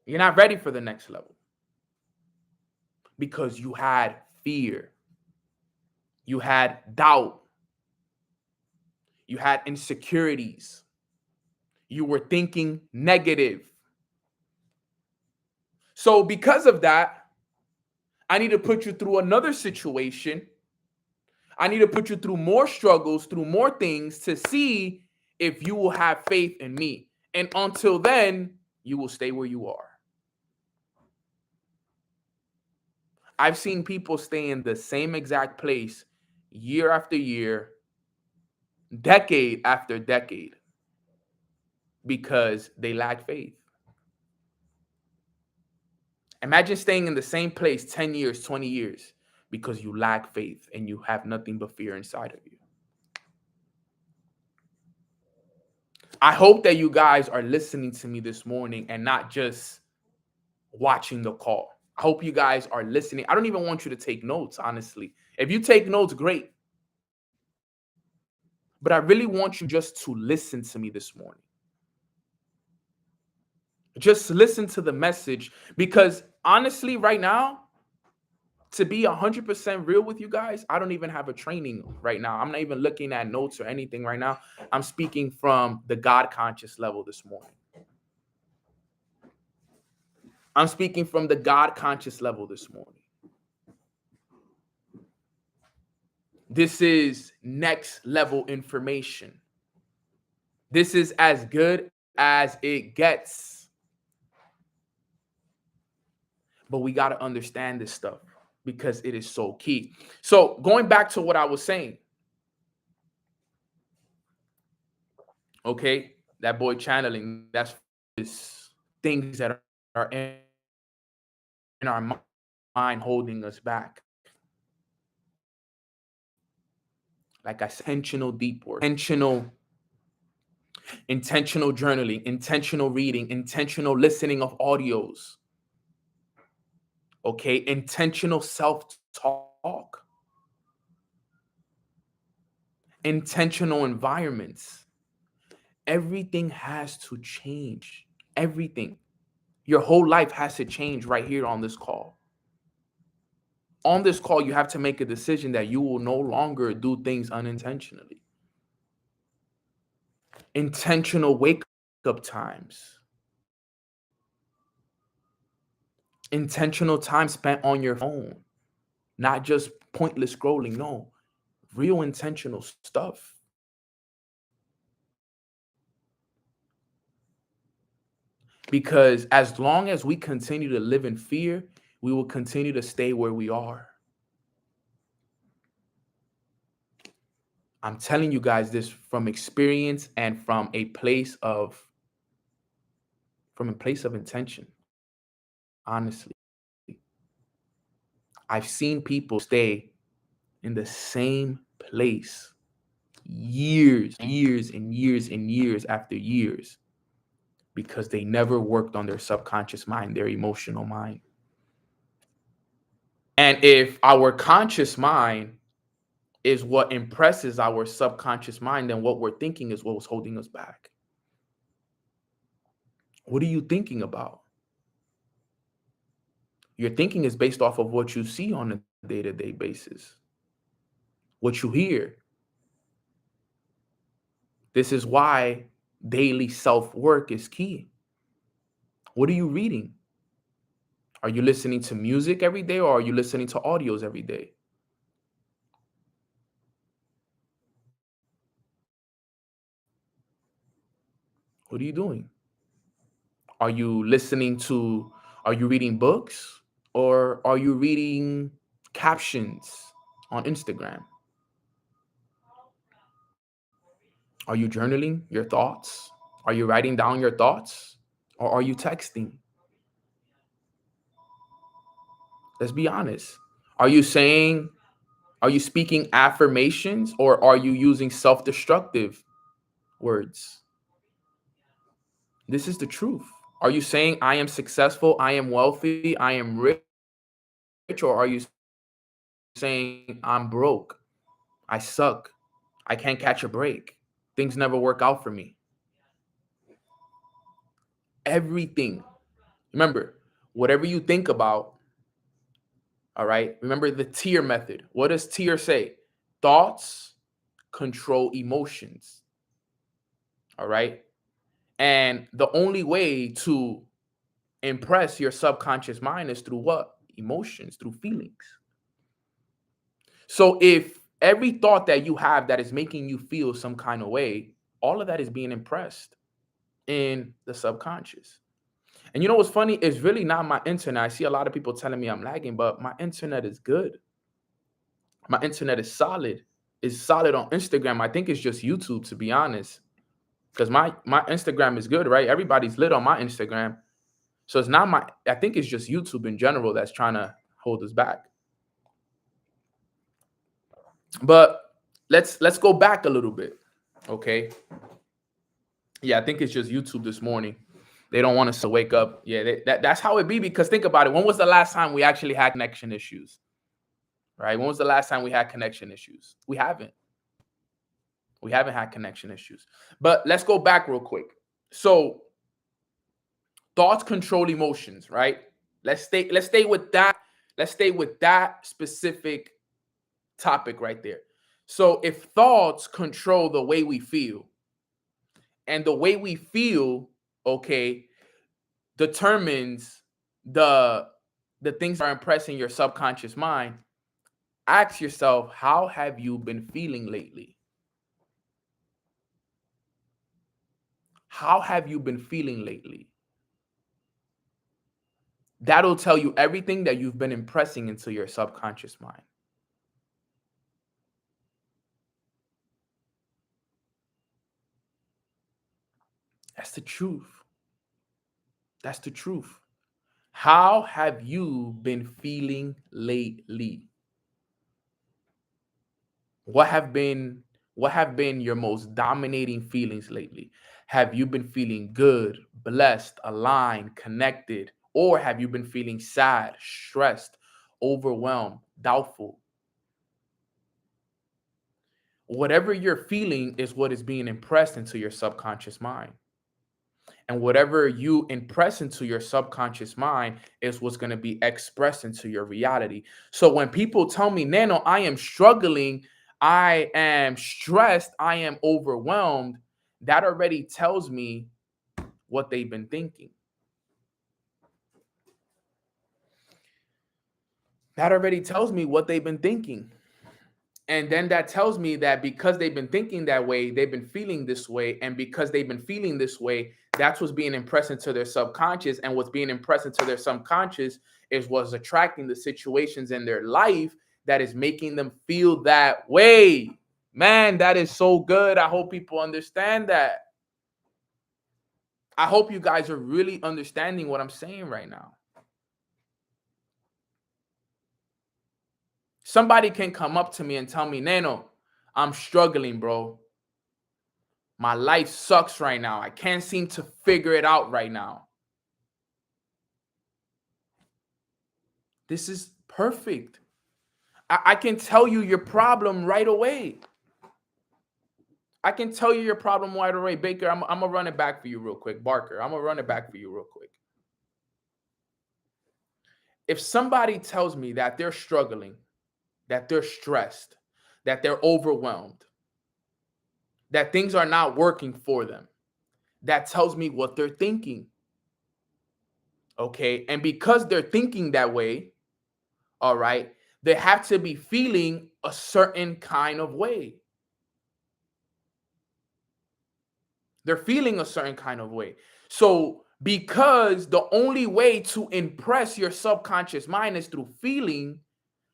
[SPEAKER 8] You're not ready for the next level because you had fear. You had doubt. You had insecurities. You were thinking negative. So because of that, I need to put you through another situation. I need to put you through more struggles, through more things to see if you will have faith in me. And until then, you will stay where you are. I've seen people stay in the same exact place year after year, decade after decade, because they lack faith. Imagine staying in the same place 10 years, 20 years, because you lack faith and you have nothing but fear inside of you. I hope that you guys are listening to me this morning and not just watching the call. I hope you guys are listening. I don't even want you to take notes, honestly. If you take notes, great. But I really want you just to listen to me this morning. Just listen to the message, because honestly, right now, to be 100% real with you guys, I don't even have a training right now. I'm not even looking at notes or anything right now. I'm speaking from the God conscious level this morning. I'm speaking from the God conscious level this morning. This is next level information. This is as good as it gets. But we got to understand this stuff because it is so key. So going back to what I was saying. Okay, that boy channeling, that's things that are in our mind holding us back. Like I said, intentional deep work, intentional journaling, intentional reading, intentional listening of audios. Okay, intentional self-talk, intentional environments. Everything has to change. Everything. Your whole life has to change right here on this call. On this call, you have to make a decision that you will no longer do things unintentionally. Intentional wake up times. Intentional time spent on your phone. Not just pointless scrolling. No, real intentional stuff. Because as long as we continue to live in fear, we will continue to stay where we are. I'm telling you guys this from experience and from a place of intention. Honestly, I've seen people stay in the same place years and years after years because they never worked on their subconscious mind, their emotional mind. And if our conscious mind is what impresses our subconscious mind, then what we're thinking is what was holding us back. What are you thinking about? Your thinking is based off of what you see on a day-to-day basis, what you hear. This is why daily self-work is key. What are you reading? Are you listening to music every day or are you listening to audios every day? What are you doing? Are you reading books or are you reading captions on Instagram? Are you journaling your thoughts? Are you writing down your thoughts or are you texting? Let's be honest. Are you speaking affirmations or are you using self-destructive words? This is the truth. Are you saying I am successful, I am wealthy, I am rich, or are you saying I'm broke, I suck, I can't catch a break, things never work out for me? Everything. Remember, whatever you think about, all right? Remember the tier method. What does tier say? Thoughts control emotions. All right? And the only way to impress your subconscious mind is through what? Emotions, through feelings. So if every thought that you have that is making you feel some kind of way, all of that is being impressed in the subconscious. And you know what's funny? It's really not my internet. I see a lot of people telling me I'm lagging, but my internet is good. My internet is solid. It's solid on Instagram. I think it's just YouTube, to be honest. Because my Instagram is good, right? Everybody's lit on my Instagram. So it's not I think it's just YouTube in general that's trying to hold us back. But let's go back a little bit. Okay. Yeah, I think it's just YouTube this morning. They don't want us to wake up. Yeah, that's how it be. Because think about it. When was the last time we actually had connection issues? Right? When was the last time we had connection issues? We haven't. We haven't had connection issues. But let's go back real quick. So thoughts control emotions, right? Let's stay with that. Let's stay with that specific topic right there. So if thoughts control the way we feel, and the way we feel, okay, determines the things that are impressing your subconscious mind, ask yourself, how have you been feeling lately? How have you been feeling lately? That'll tell you everything that you've been impressing into your subconscious mind. That's the truth. That's the truth. How have you been feeling lately? What have been your most dominating feelings lately? Have you been feeling good, blessed, aligned, connected, or have you been feeling sad, stressed, overwhelmed, doubtful? Whatever you're feeling is what is being impressed into your subconscious mind. And whatever you impress into your subconscious mind is what's going to be expressed into your reality. So when people tell me, Nano, I am struggling, I am stressed, I am overwhelmed, that already tells me what they've been thinking. That already tells me what they've been thinking. And then that tells me that because they've been thinking that way, they've been feeling this way. And because they've been feeling this way, that's what's being impressed into their subconscious. And what's being impressed into their subconscious is what's attracting the situations in their life that is making them feel that way. Man, that is so good. I hope people understand that. I hope you guys are really understanding what I'm saying right now. Somebody can come up to me and tell me, Nano, I'm struggling, bro. My life sucks right now. I can't seem to figure it out right now. This is perfect. I can tell you your problem right away. I can tell you your problem right away. Baker, I'm going to run it back for you real quick. Barker, I'm going to run it back for you real quick. If somebody tells me that they're struggling, that they're stressed, that they're overwhelmed, that things are not working for them, that tells me what they're thinking. Okay. And because they're thinking that way, all right, they have to be feeling a certain kind of way. They're feeling a certain kind of way. So because the only way to impress your subconscious mind is through feeling,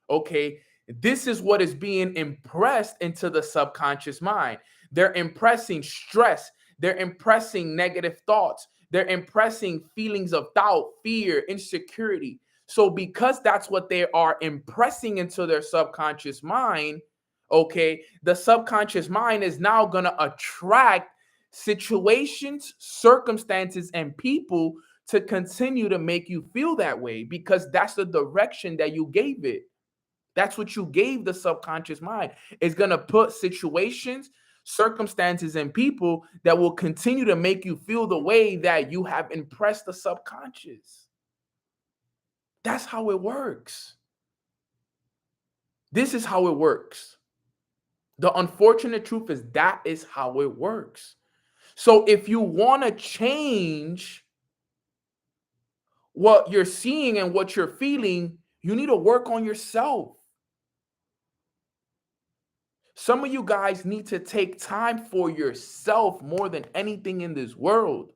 [SPEAKER 8] okay, this is what is being impressed into the subconscious mind. They're impressing stress. They're impressing negative thoughts. They're impressing feelings of doubt, fear, insecurity. So because that's what they are impressing into their subconscious mind, okay, the subconscious mind is now going to attract situations, circumstances, and people to continue to make you feel that way because that's the direction that you gave it. That's what you gave the subconscious mind. It's going to put situations, circumstances, and people that will continue to make you feel the way that you have impressed the subconscious. That's how it works. This is how it works. The unfortunate truth is that is how it works. So if you want to change what you're seeing and what you're feeling, you need to work on yourself. Some of you guys need to take time for yourself more than anything in this world.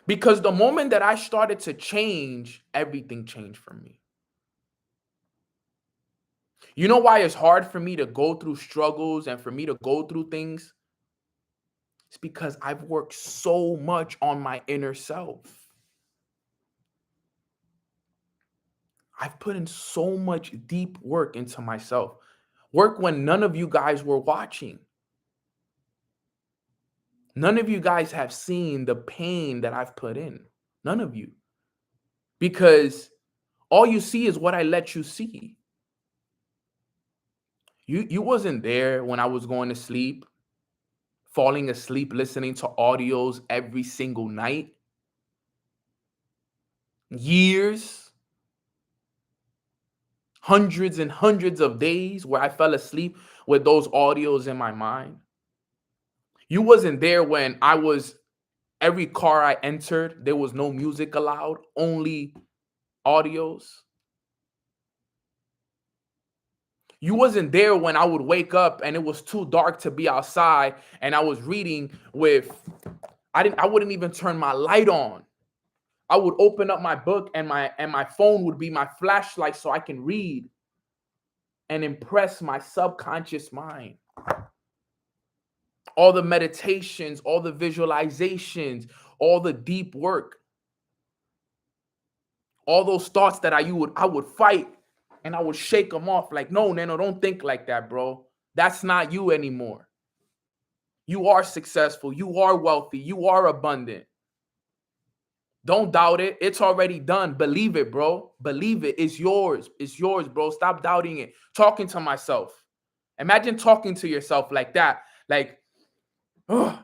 [SPEAKER 8] Because the moment that I started to change, everything changed for me. You know why it's hard for me to go through struggles and for me to go through things? It's because I've worked so much on my inner self. I've put in so much deep work into myself. Work when none of you guys were watching. None of you guys have seen the pain that I've put in. None of you. Because all you see is what I let you see. You wasn't there when I was going to sleep, falling asleep, listening to audios every single night. Years, hundreds and hundreds of days where I fell asleep with those audios in my mind. You wasn't there when every car I entered, there was no music allowed, only audios. You wasn't there when I would wake up and it was too dark to be outside and I was reading I wouldn't even turn my light on. I would open up my book and my phone would be my flashlight so I can read and impress my subconscious mind. all the meditations, all the visualizations, all the deep work, all those thoughts that I would fight and I would shake them off. Like, no, Nano, don't think like that, bro. That's not you anymore. You are successful. You are wealthy. You are abundant. Don't doubt it. It's already done. Believe it, bro. Believe it. It's yours. It's yours, bro. Stop doubting it. Talking to myself. Imagine talking to yourself like that. Like, ugh.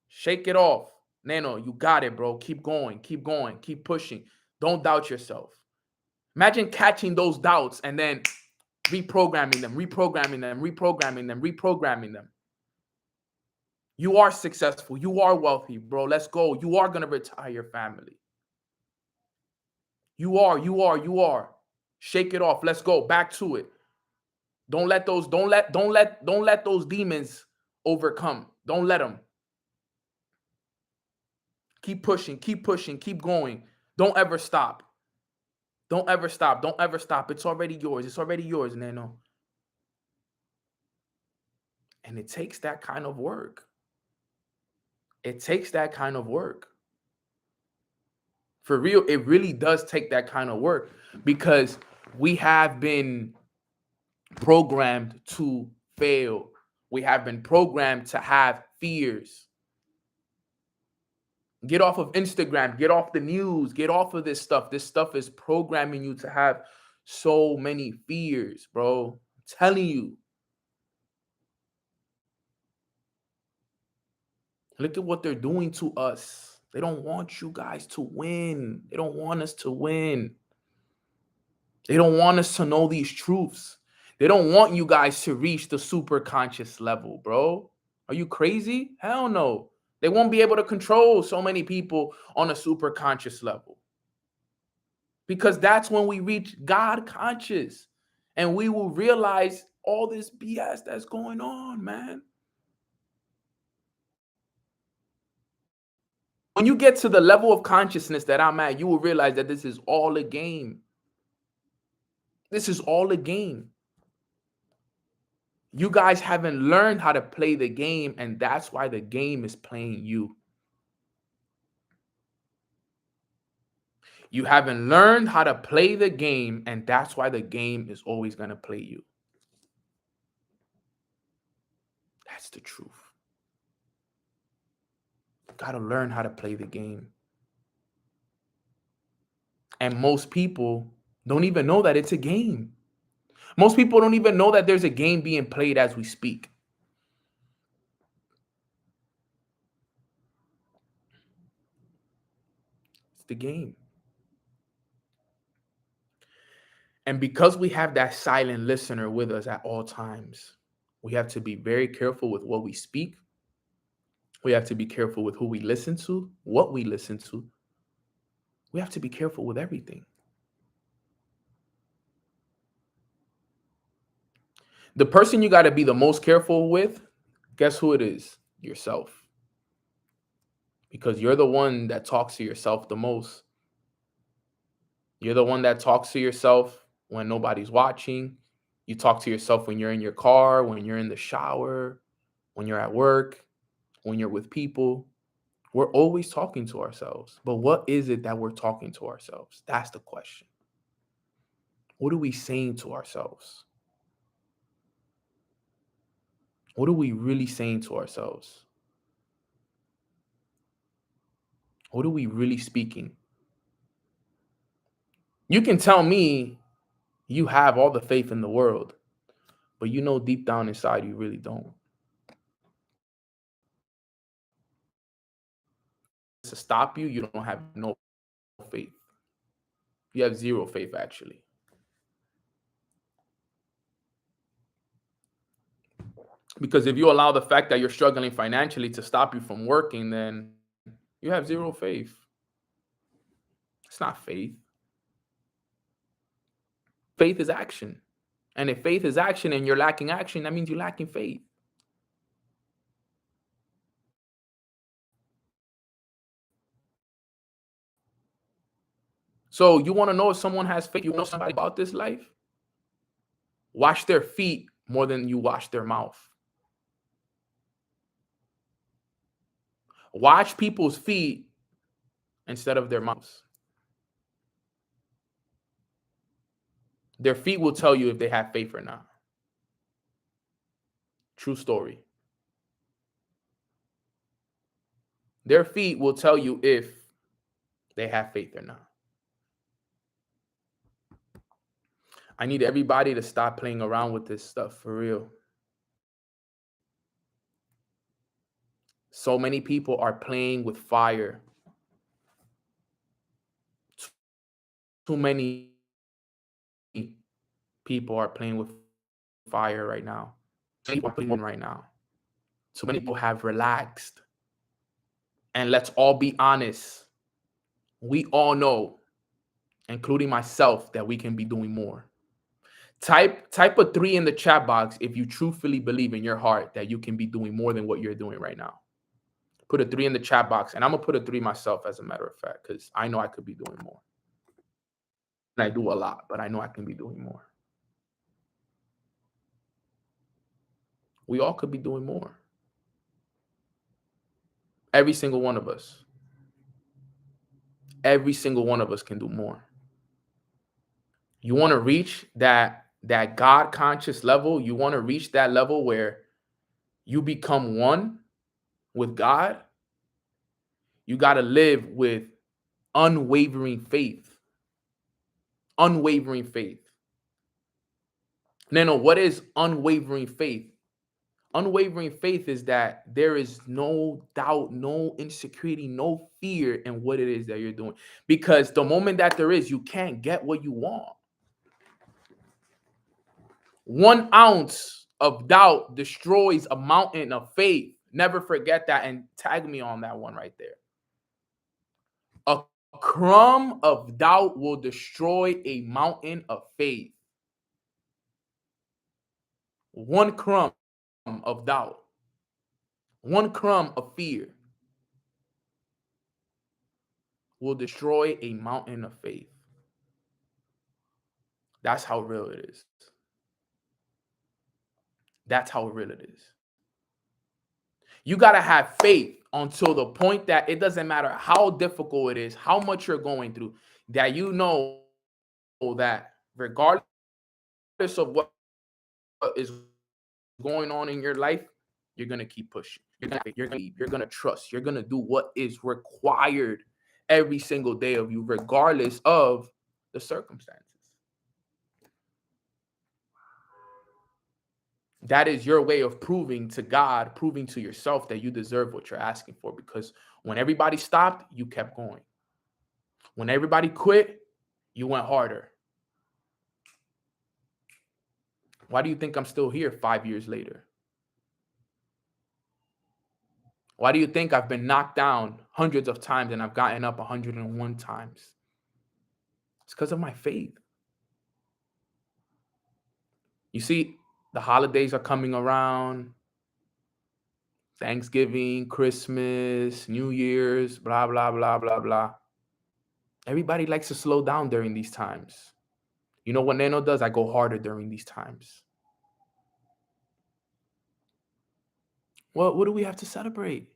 [SPEAKER 8] Shake it off. Nano, you got it, bro. Keep going. Keep going. Keep pushing. Don't doubt yourself. Imagine catching those doubts and then reprogramming them, reprogramming them, reprogramming them, reprogramming them. You are successful. You are wealthy, bro. Let's go. You are going to retire your family. You are. Shake it off. Let's go. Back to it. Don't let those demons overcome. Don't let them. Keep pushing, keep going. Don't ever stop. Don't ever stop. Don't ever stop. It's already yours. It's already yours, Nano. And it takes that kind of work. It takes that kind of work. For real, it really does take that kind of work because we have been programmed to fail. We have been programmed to have fears. Get off of Instagram, get off the news, get off of this stuff. This stuff is programming you to have so many fears, bro. I'm telling you. Look at what they're doing to us. They don't want you guys to win. They don't want us to win. They don't want us to know these truths. They don't want you guys to reach the super conscious level, bro. Are you crazy? Hell no. They won't be able to control so many people on a super conscious level. Because that's when we reach God conscious. And we will realize all this BS that's going on, man. When you get to the level of consciousness that I'm at, you will realize that this is all a game. This is all a game. You guys haven't learned how to play the game, and that's why the game is playing you. You haven't learned how to play the game, and that's why the game is always going to play you. That's the truth. You got to learn how to play the game. And most people don't even know that it's a game. Most people don't even know that there's a game being played as we speak. It's the game. And because we have that silent listener with us at all times, we have to be very careful with what we speak. We have to be careful with who we listen to, what we listen to. We have to be careful with everything. The person you got to be the most careful with, guess who it is? Yourself. Because you're the one that talks to yourself the most. You're the one that talks to yourself when nobody's watching. You talk to yourself when you're in your car, when you're in the shower, when you're at work, when you're with people. We're always talking to ourselves. But what is it that we're talking to ourselves? That's the question. What are we saying to ourselves? What are we really saying to ourselves? What are we really speaking? You can tell me you have all the faith in the world, but you know deep down inside you really don't. To stop you, you don't have no faith. You have zero faith, actually. Because if you allow the fact that you're struggling financially to stop you from working, then you have zero faith. It's not faith. Faith is action. And if faith is action and you're lacking action, that means you're lacking faith. So you want to know if someone has faith, you know somebody about this life? Wash their feet more than you wash their mouth. Watch people's feet instead of their mouths. Their feet will tell you if they have faith or not. True story. Their feet will tell you if they have faith or not. I need everybody to stop playing around with this stuff for real. So many people are playing with fire. Too many people are playing with fire right now. Too many people are playing on right now. Too many people have relaxed. And let's all be honest. We all know, including myself, that we can be doing more. Type a 3 in the chat box if you truthfully believe in your heart that you can be doing more than what you're doing right now. Put a 3 in the chat box, and I'm gonna put a 3 myself, as a matter of fact, because I know I could be doing more. And I do a lot, but I know I can be doing more. We all could be doing more. Every single one of us. Every single one of us can do more. You want to reach that God conscious level. You want to reach that level where you become one with God. You got to live with unwavering faith. Unwavering faith. Nano, what is unwavering faith? Unwavering faith is that there is no doubt, no insecurity, no fear in what it is that you're doing. Because the moment that there is, you can't get what you want. 1 ounce of doubt destroys a mountain of faith. Never forget that, and tag me on that one right there. A crumb of doubt will destroy a mountain of faith. 1 crumb of doubt. 1 crumb of fear will destroy a mountain of faith. That's how real it is. That's how real it is. You got to have faith until the point that it doesn't matter how difficult it is, how much you're going through, that you know that regardless of what is going on in your life, you're going to keep pushing. You're going to trust. You're going to do what is required every single day of you, regardless of the circumstances. That is your way of proving to God, proving to yourself that you deserve what you're asking for. Because when everybody stopped, you kept going. When everybody quit, you went harder. Why do you think I'm still here 5 years later? Why do you think I've been knocked down hundreds of times and I've gotten up 101 times? It's because of my faith. You see, the holidays are coming around. Thanksgiving, Christmas, New Year's, blah, blah, blah, blah, blah. Everybody likes to slow down during these times. You know what Nano does? I go harder during these times. Well, what do we have to celebrate?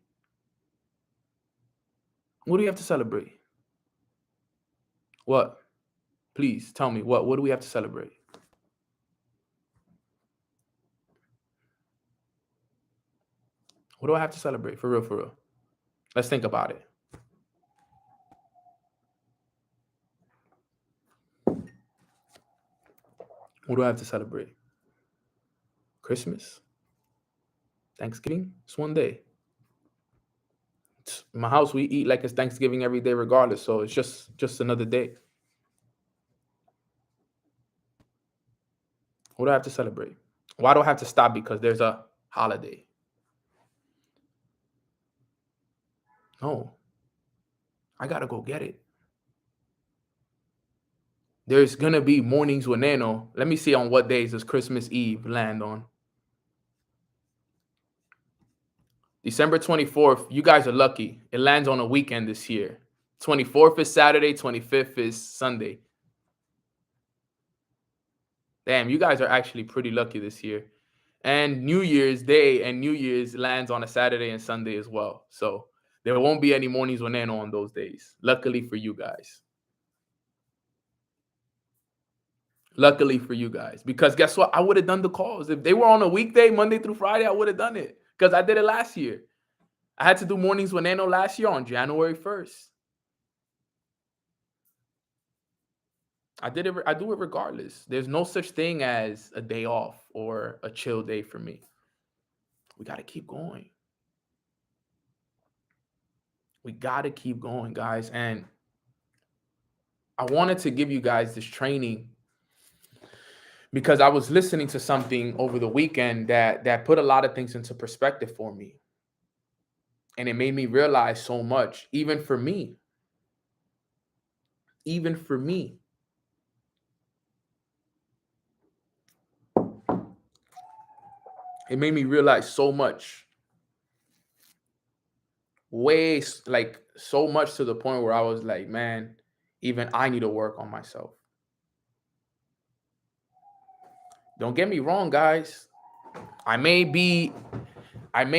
[SPEAKER 8] What do we have to celebrate? What? Please tell me, what do we have to celebrate? What do I have to celebrate? For real, for real. Let's think about it. What do I have to celebrate? Christmas? Thanksgiving? It's one day. In my house, we eat like it's Thanksgiving every day regardless, so it's just another day. What do I have to celebrate? Why do I have to stop because there's a holiday? No. I gotta go get it. There's gonna be mornings with Nano. Let me see on what days does Christmas Eve land on. December 24th. You guys are lucky. It lands on a weekend this year. 24th is Saturday, 25th is Sunday. Damn, you guys are actually pretty lucky this year. And New Year's Day and New Year's lands on a Saturday and Sunday as well. So There won't be any mornings with Nano on those days. Luckily for you guys. Luckily for you guys. Because guess what? I would have done the calls. If they were on a weekday, Monday through Friday, I would have done it. Because I did it last year. I had to do mornings with Nano last year on January 1st. I do it regardless. There's no such thing as a day off or a chill day for me. We got to keep going. We got to keep going, guys. And I wanted to give you guys this training because I was listening to something over the weekend that put a lot of things into perspective for me. And it made me realize so much, even for me. Even for me. It made me realize so much. So much to the point where I was like, man, even I need to work on myself. Don't get me wrong, guys. I may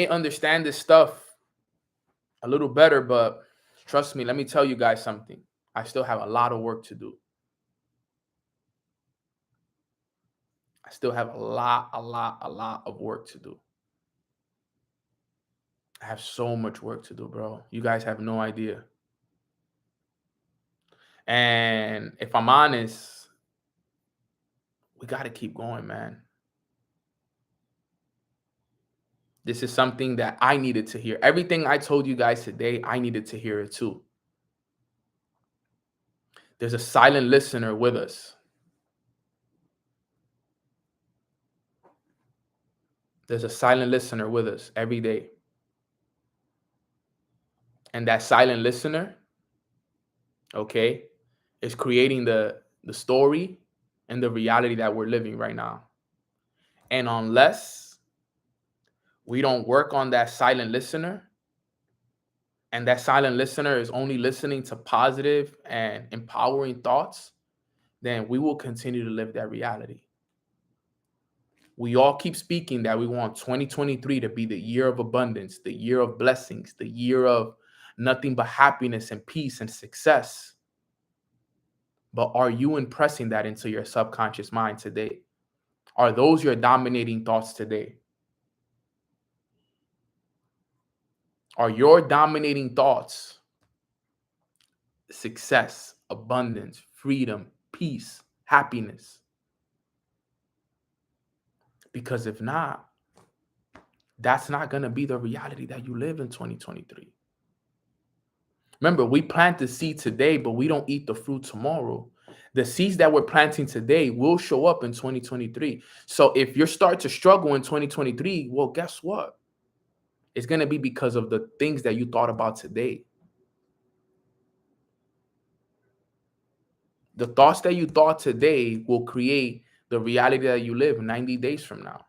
[SPEAKER 8] understand this stuff a little better, but trust me, let me tell you guys something. I still have a lot of work to do. I still have a lot of work to do. I have so much work to do, bro. You guys have no idea. And if I'm honest, we got to keep going, man. This is something that I needed to hear. Everything I told you guys today, I needed to hear it too. There's a silent listener with us. There's a silent listener with us every day. And that silent listener, okay, is creating the story and the reality that we're living right now. And unless we don't work on that silent listener, and that silent listener is only listening to positive and empowering thoughts, then we will continue to live that reality. We all keep speaking that we want 2023 to be the year of abundance, the year of blessings, the year of nothing but happiness and peace and success. But are you impressing that into your subconscious mind today? Are those your dominating thoughts today? Are your dominating thoughts success, abundance, freedom, peace, happiness? Because if not, that's not going to be the reality that you live in 2023. Remember, we plant the seed today, but we don't eat the fruit tomorrow. The seeds that we're planting today will show up in 2023. So if you start to struggle in 2023, well, guess what? It's going to be because of the things that you thought about today. The thoughts that you thought today will create the reality that you live 90 days from now.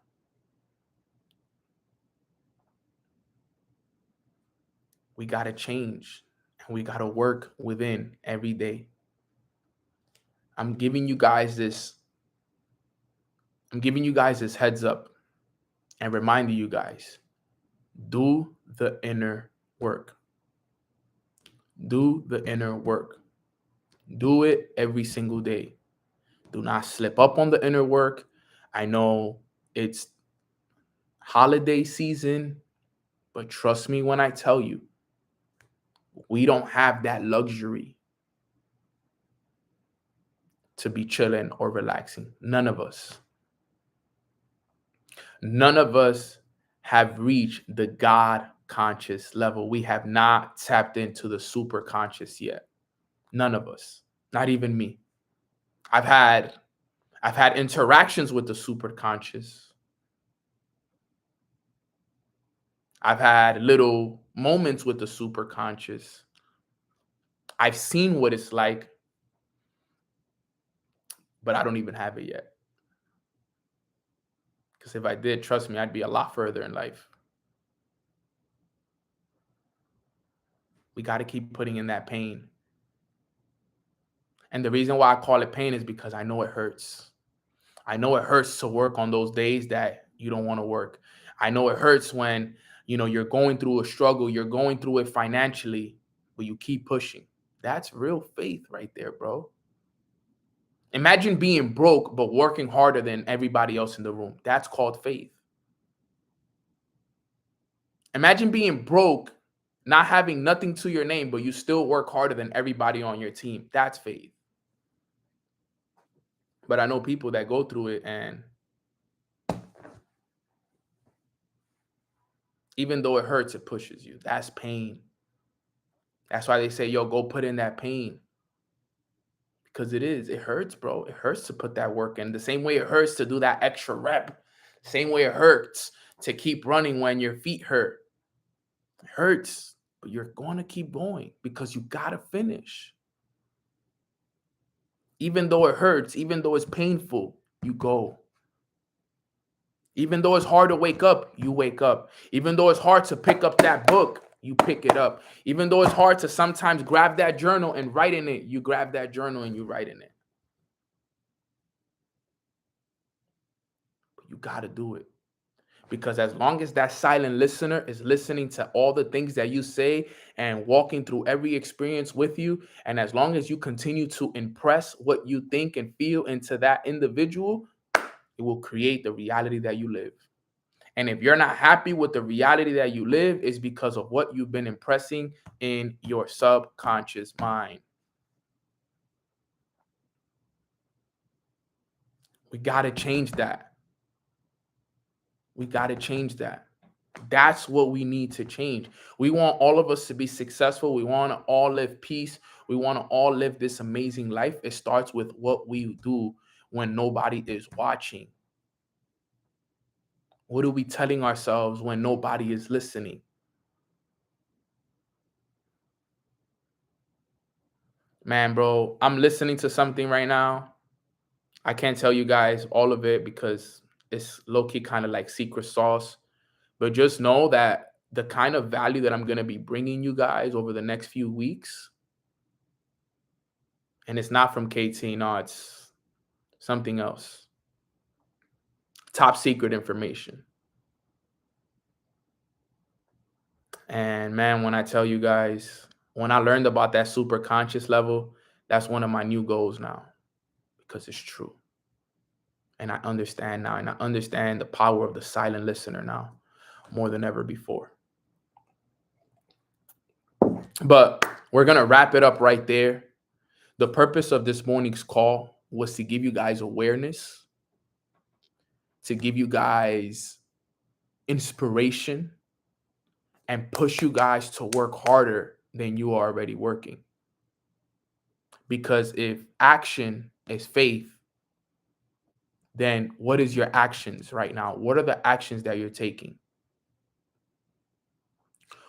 [SPEAKER 8] We got to change, and we got to work within every day. I'm giving you guys this heads up and reminding you guys, do the inner work. Do the inner work. Do it every single day. Do not slip up on the inner work. I know it's holiday season, but trust me when I tell you, we don't have that luxury to be chilling or relaxing. None of us. None of us have reached the God conscious level. We have not tapped into the super conscious yet. None of us. Not even me. I've had interactions with the super conscious. I've had little moments with the super conscious. I've seen what it's like, but I don't even have it yet. Because if I did, trust me, I'd be a lot further in life. We got to keep putting in that pain. And the reason why I call it pain is because I know it hurts. I know it hurts to work on those days that you don't want to work. I know it hurts when You're going through a struggle, you're going through it financially, but you keep pushing. That's real faith right there, bro. Imagine being broke, but working harder than everybody else in the room. That's called faith. Imagine being broke, not having nothing to your name, but you still work harder than everybody on your team. That's faith. But I know people that go through it, and even though it hurts, it pushes you. That's pain. That's why they say, yo, go put in that pain. Because it hurts, bro. It hurts to put that work in. The same way it hurts to do that extra rep. Same way it hurts to keep running when your feet hurt. It hurts, but you're going to keep going because you got to finish. Even though it hurts, even though it's painful, you go. Even though it's hard to wake up, you wake up. Even though it's hard to pick up that book, you pick it up. Even though it's hard to sometimes grab that journal and write in it, you grab that journal and you write in it. But you got to do it. Because as long as that silent listener is listening to all the things that you say and walking through every experience with you, and as long as you continue to impress what you think and feel into that individual, it will create the reality that you live. And if you're not happy with the reality that you live, it's because of what you've been impressing in your subconscious mind. We got to change that. We got to change that. That's what we need to change. We want all of us to be successful. We want to all live peace. We want to all live this amazing life. It starts with what we do when nobody is watching. What are we telling ourselves when nobody is listening? Man, bro, I'm listening to something right now. I can't tell you guys all of it because it's low-key kind of like secret sauce. But just know that the kind of value that I'm going to be bringing you guys over the next few weeks, and it's not from KT, no, it's something else. Top secret information. And man, when I tell you guys, when I learned about that super conscious level, that's one of my new goals now because it's true. And I understand now, and I understand the power of the silent listener now more than ever before. But we're going to wrap it up right there. The purpose of this morning's call was to give you guys awareness, to give you guys inspiration, and push you guys to work harder than you are already working. Because if action is faith, then what is your actions right now? What are the actions that you're taking?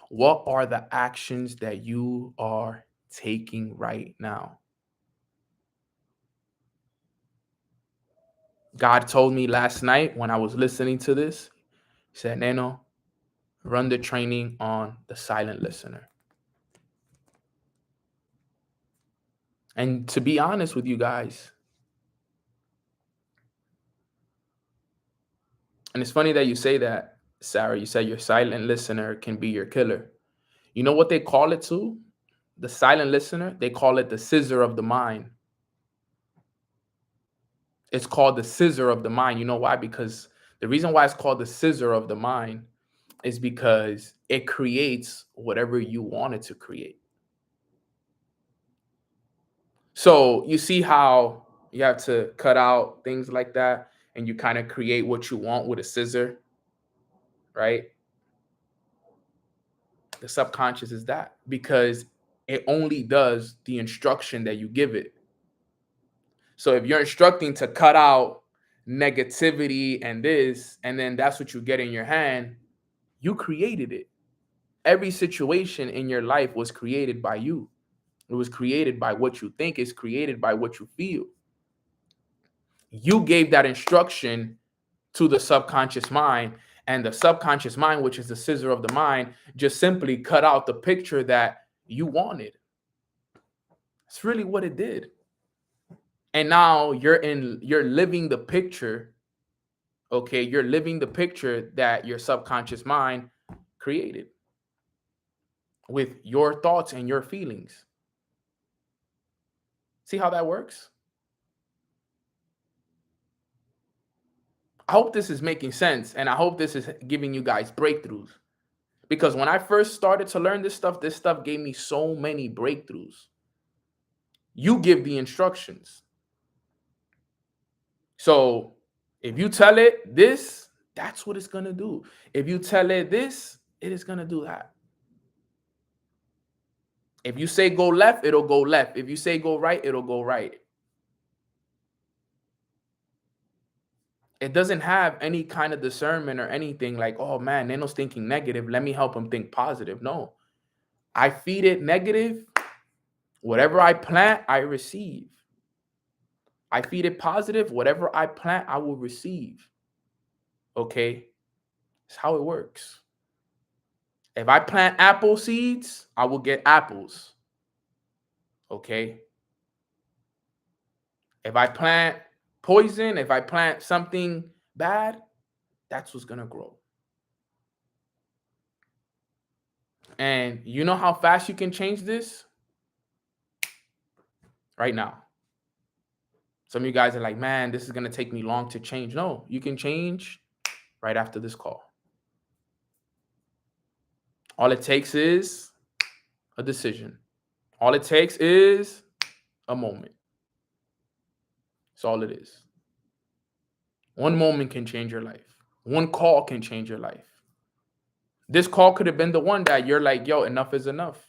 [SPEAKER 8] What are the actions that you are taking right now? God told me last night when I was listening to this, he said, Neno, run the training on the silent listener. And to be honest with you guys, and it's funny that you say that, Sarah, you said your silent listener can be your killer. You know what they call it too? The silent listener, they call it the scissor of the mind. It's called the scissor of the mind. You know why? Because the reason why it's called the scissor of the mind is because it creates whatever you want it to create. So you see how you have to cut out things like that and you kind of create what you want with a scissor, right? The subconscious is that because it only does the instruction that you give it. So if you're instructing to cut out negativity and this, and then that's what you get in your hand, you created it. Every situation in your life was created by you. It was created by what you think. It's created by what you feel. You gave that instruction to the subconscious mind, and the subconscious mind, which is the scissor of the mind, just simply cut out the picture that you wanted. That's really what it did. And now you're living the picture. Okay, you're living the picture that your subconscious mind created with your thoughts and your feelings. See how that works? I hope this is making sense, and I hope this is giving you guys breakthroughs. Because when I first started to learn this stuff gave me so many breakthroughs. You give the instructions. So if you tell it this, that's what it's going to do. If you tell it this, it is going to do that. If you say go left, it'll go left. If you say go right, it'll go right. It doesn't have any kind of discernment or anything like, oh man, Nano's thinking negative. Let me help him think positive. No. I feed it negative. Whatever I plant, I receive. I feed it positive. Whatever I plant, I will receive. Okay? That's how it works. If I plant apple seeds, I will get apples. Okay? If I plant poison, if I plant something bad, that's what's going to grow. And you know how fast you can change this? Right now. Some of you guys are like, man, this is going to take me long to change. No, you can change right after this call. All it takes is a decision. All it takes is a moment. That's all it is. One moment can change your life. One call can change your life. This call could have been the one that you're like, yo, enough is enough.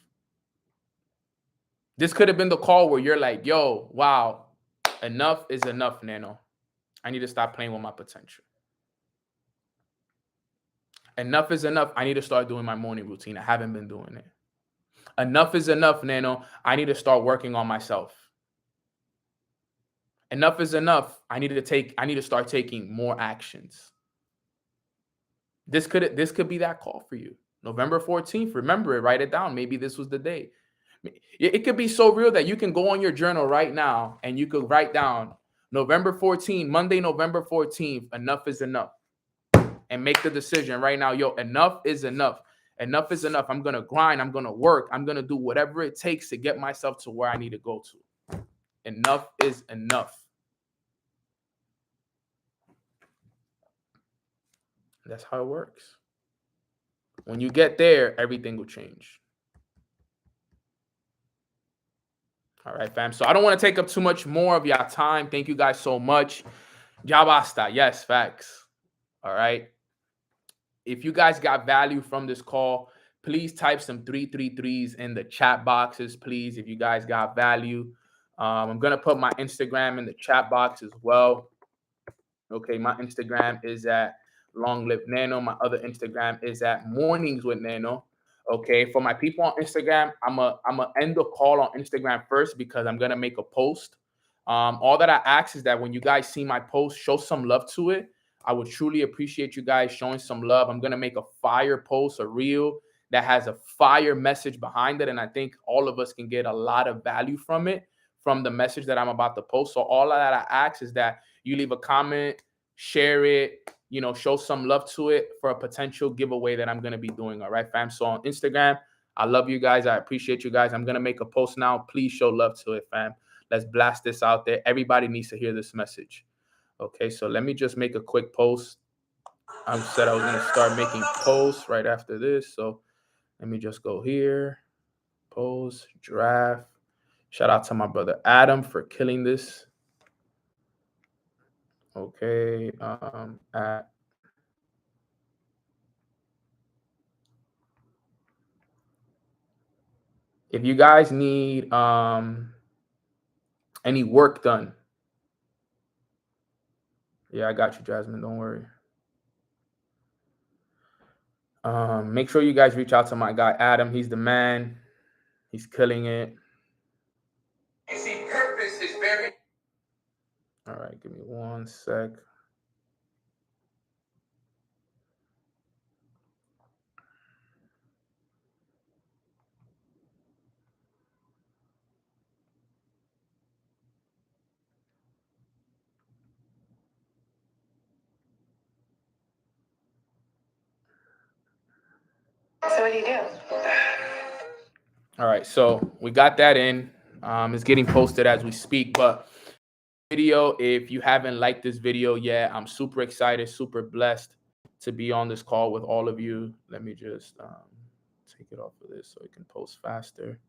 [SPEAKER 8] This could have been the call where you're like, yo, wow, enough is enough, Nano. I need to stop playing with my potential. Enough is enough. I need to start doing my morning routine. I haven't been doing it. Enough is enough, Nano. I need to start working on myself. Enough is enough. I need to start taking more actions. This could be that call for you. November 14th. Remember it, write it down. Maybe this was the day. It could be so real that you can go on your journal right now and you could write down November 14th, Monday, November 14th, enough is enough. And make the decision right now. Yo, enough is enough. Enough is enough. I'm going to grind. I'm going to work. I'm going to do whatever it takes to get myself to where I need to go to. Enough is enough. That's how it works. When you get there, everything will change. All right, fam. So I don't want to take up too much more of your time. Thank you guys so much. Ya basta. Yes, facts. All right. If you guys got value from this call, please type some 333s in the chat boxes, please, if you guys got value. I'm going to put my Instagram in the chat box as well. Okay, my Instagram is at Long Live Nano. My other Instagram is at Mornings with Nano. Okay, for my people on Instagram, I'm a end the call on Instagram first because I'm going to make a post. All that I ask is that when you guys see my post, show some love to it. I would truly appreciate you guys showing some love. I'm going to make a fire post, a reel that has a fire message behind it. And I think all of us can get a lot of value from it, from the message that I'm about to post. So all that I ask is that you leave a comment, share it, show some love to it for a potential giveaway that I'm going to be doing. All right, fam. So on Instagram, I love you guys. I appreciate you guys. I'm going to make a post now. Please show love to it, fam. Let's blast this out there. Everybody needs to hear this message. Okay, so let me just make a quick post. I said I was going to start making posts right after this. So let me just go here. Post, draft. Shout out to my brother Adam for killing this. Okay, if you guys need any work done, yeah, I got you, Jasmine. Don't worry. Make sure you guys reach out to my guy Adam. He's the man. He's killing it.
[SPEAKER 1] You see, purpose is very.
[SPEAKER 8] All right, give me 1 sec.
[SPEAKER 1] So what do you do?
[SPEAKER 8] All right, so we got that in. It's getting posted as we speak, but video, if you haven't liked this video yet, I'm super excited, super blessed to be on this call with all of you. Let me just take it off of this so it can post faster.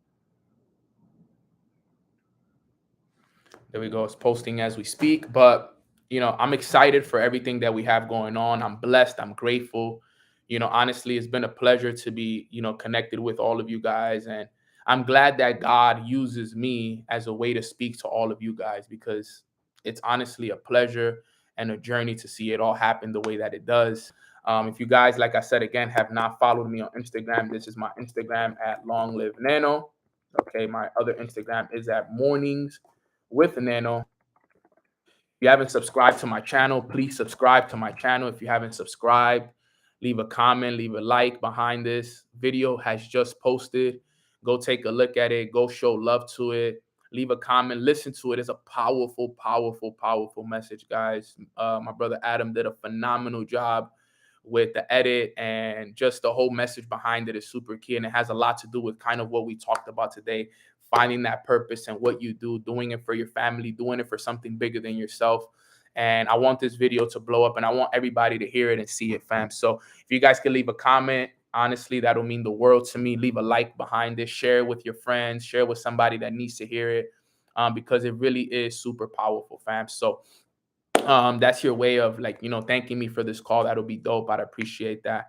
[SPEAKER 8] There we go. It's posting as we speak. But, I'm excited for everything that we have going on. I'm blessed. I'm grateful. Honestly, it's been a pleasure to be, connected with all of you guys. And I'm glad that God uses me as a way to speak to all of you guys, because it's honestly a pleasure and a journey to see it all happen the way that it does. If you guys, like I said, again, have not followed me on Instagram, this is my Instagram at Long Live Nano. Okay. My other Instagram is at Mornings with Nano. If you haven't subscribed to my channel, please subscribe to my channel. If you haven't subscribed, leave a comment, leave a like behind this video. Has just posted. Go take a look at it. Go show love to it. Leave a comment. Listen to it. It's a powerful, powerful, powerful message, guys. My brother Adam did a phenomenal job with the edit, and just the whole message behind it is super key. And it has a lot to do with kind of what we talked about today, finding that purpose and what you do, doing it for your family, doing it for something bigger than yourself. And I want this video to blow up, and I want everybody to hear it and see it, fam. So if you guys can leave a comment, honestly, that'll mean the world to me. Leave a like behind this, share it with your friends, share it with somebody that needs to hear it, because it really is super powerful, fam. So that's your way of thanking me for this call. That'll be dope. I'd appreciate that.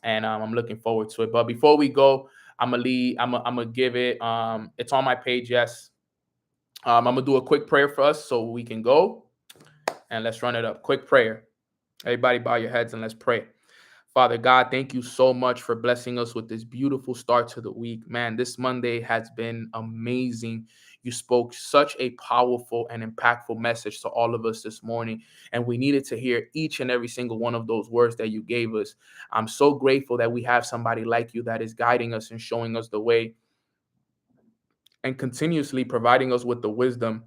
[SPEAKER 8] And I'm looking forward to it. But before we go, I'm gonna give it. It's on my page, yes. I'm gonna do a quick prayer for us so we can go, and let's run it up. Quick prayer. Everybody bow your heads and let's pray. Father God, thank you so much for blessing us with this beautiful start to the week. Man, this Monday has been amazing. You spoke such a powerful and impactful message to all of us this morning, and we needed to hear each and every single one of those words that you gave us. I'm so grateful that we have somebody like you that is guiding us and showing us the way, and continuously providing us with the wisdom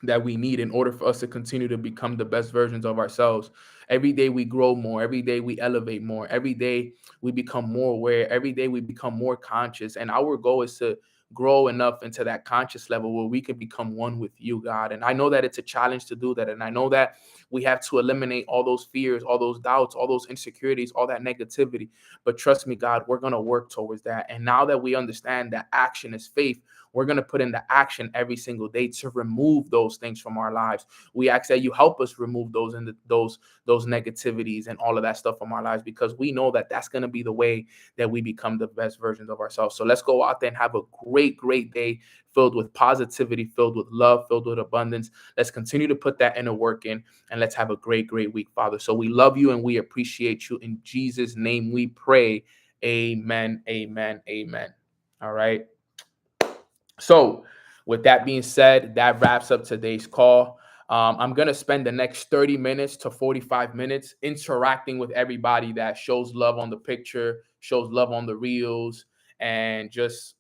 [SPEAKER 8] that we need in order for us to continue to become the best versions of ourselves. Every day we grow more. Every day we elevate more. Every day we become more aware. Every day we become more conscious. And our goal is to grow enough into that conscious level where we can become one with you, God. And I know that it's a challenge to do that. And I know that we have to eliminate all those fears, all those doubts, all those insecurities, all that negativity. But trust me, God, we're going to work towards that. And now that we understand that action is faith, we're going to put into action every single day to remove those things from our lives. We ask that you help us remove those and those negativities and all of that stuff from our lives, because we know that that's going to be the way that we become the best versions of ourselves. So let's go out there and have a great day filled with positivity, filled with love, filled with abundance. Let's continue to put that inner work in, and let's have a great week, Father. So we love you and we appreciate you. In Jesus' name we pray. Amen, amen, amen. All right. So with that being said, that wraps up today's call. I'm going to spend the next 30 minutes to 45 minutes interacting with everybody that shows love on the picture, shows love on the reels, and just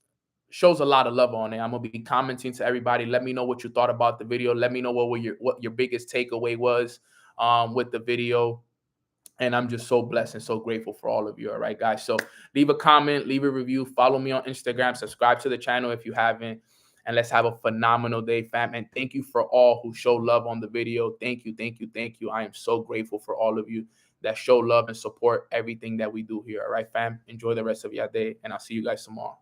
[SPEAKER 8] shows a lot of love on it. I'm going to be commenting to everybody. Let me know what you thought about the video. Let me know what your biggest takeaway was with the video. And I'm just so blessed and so grateful for all of you. All right, guys. So leave a comment, leave a review, follow me on Instagram, subscribe to the channel if you haven't, and let's have a phenomenal day, fam. And thank you for all who show love on the video. Thank you, thank you, thank you. I am so grateful for all of you that show love and support everything that we do here. All right, fam. Enjoy the rest of your day, and I'll see you guys tomorrow.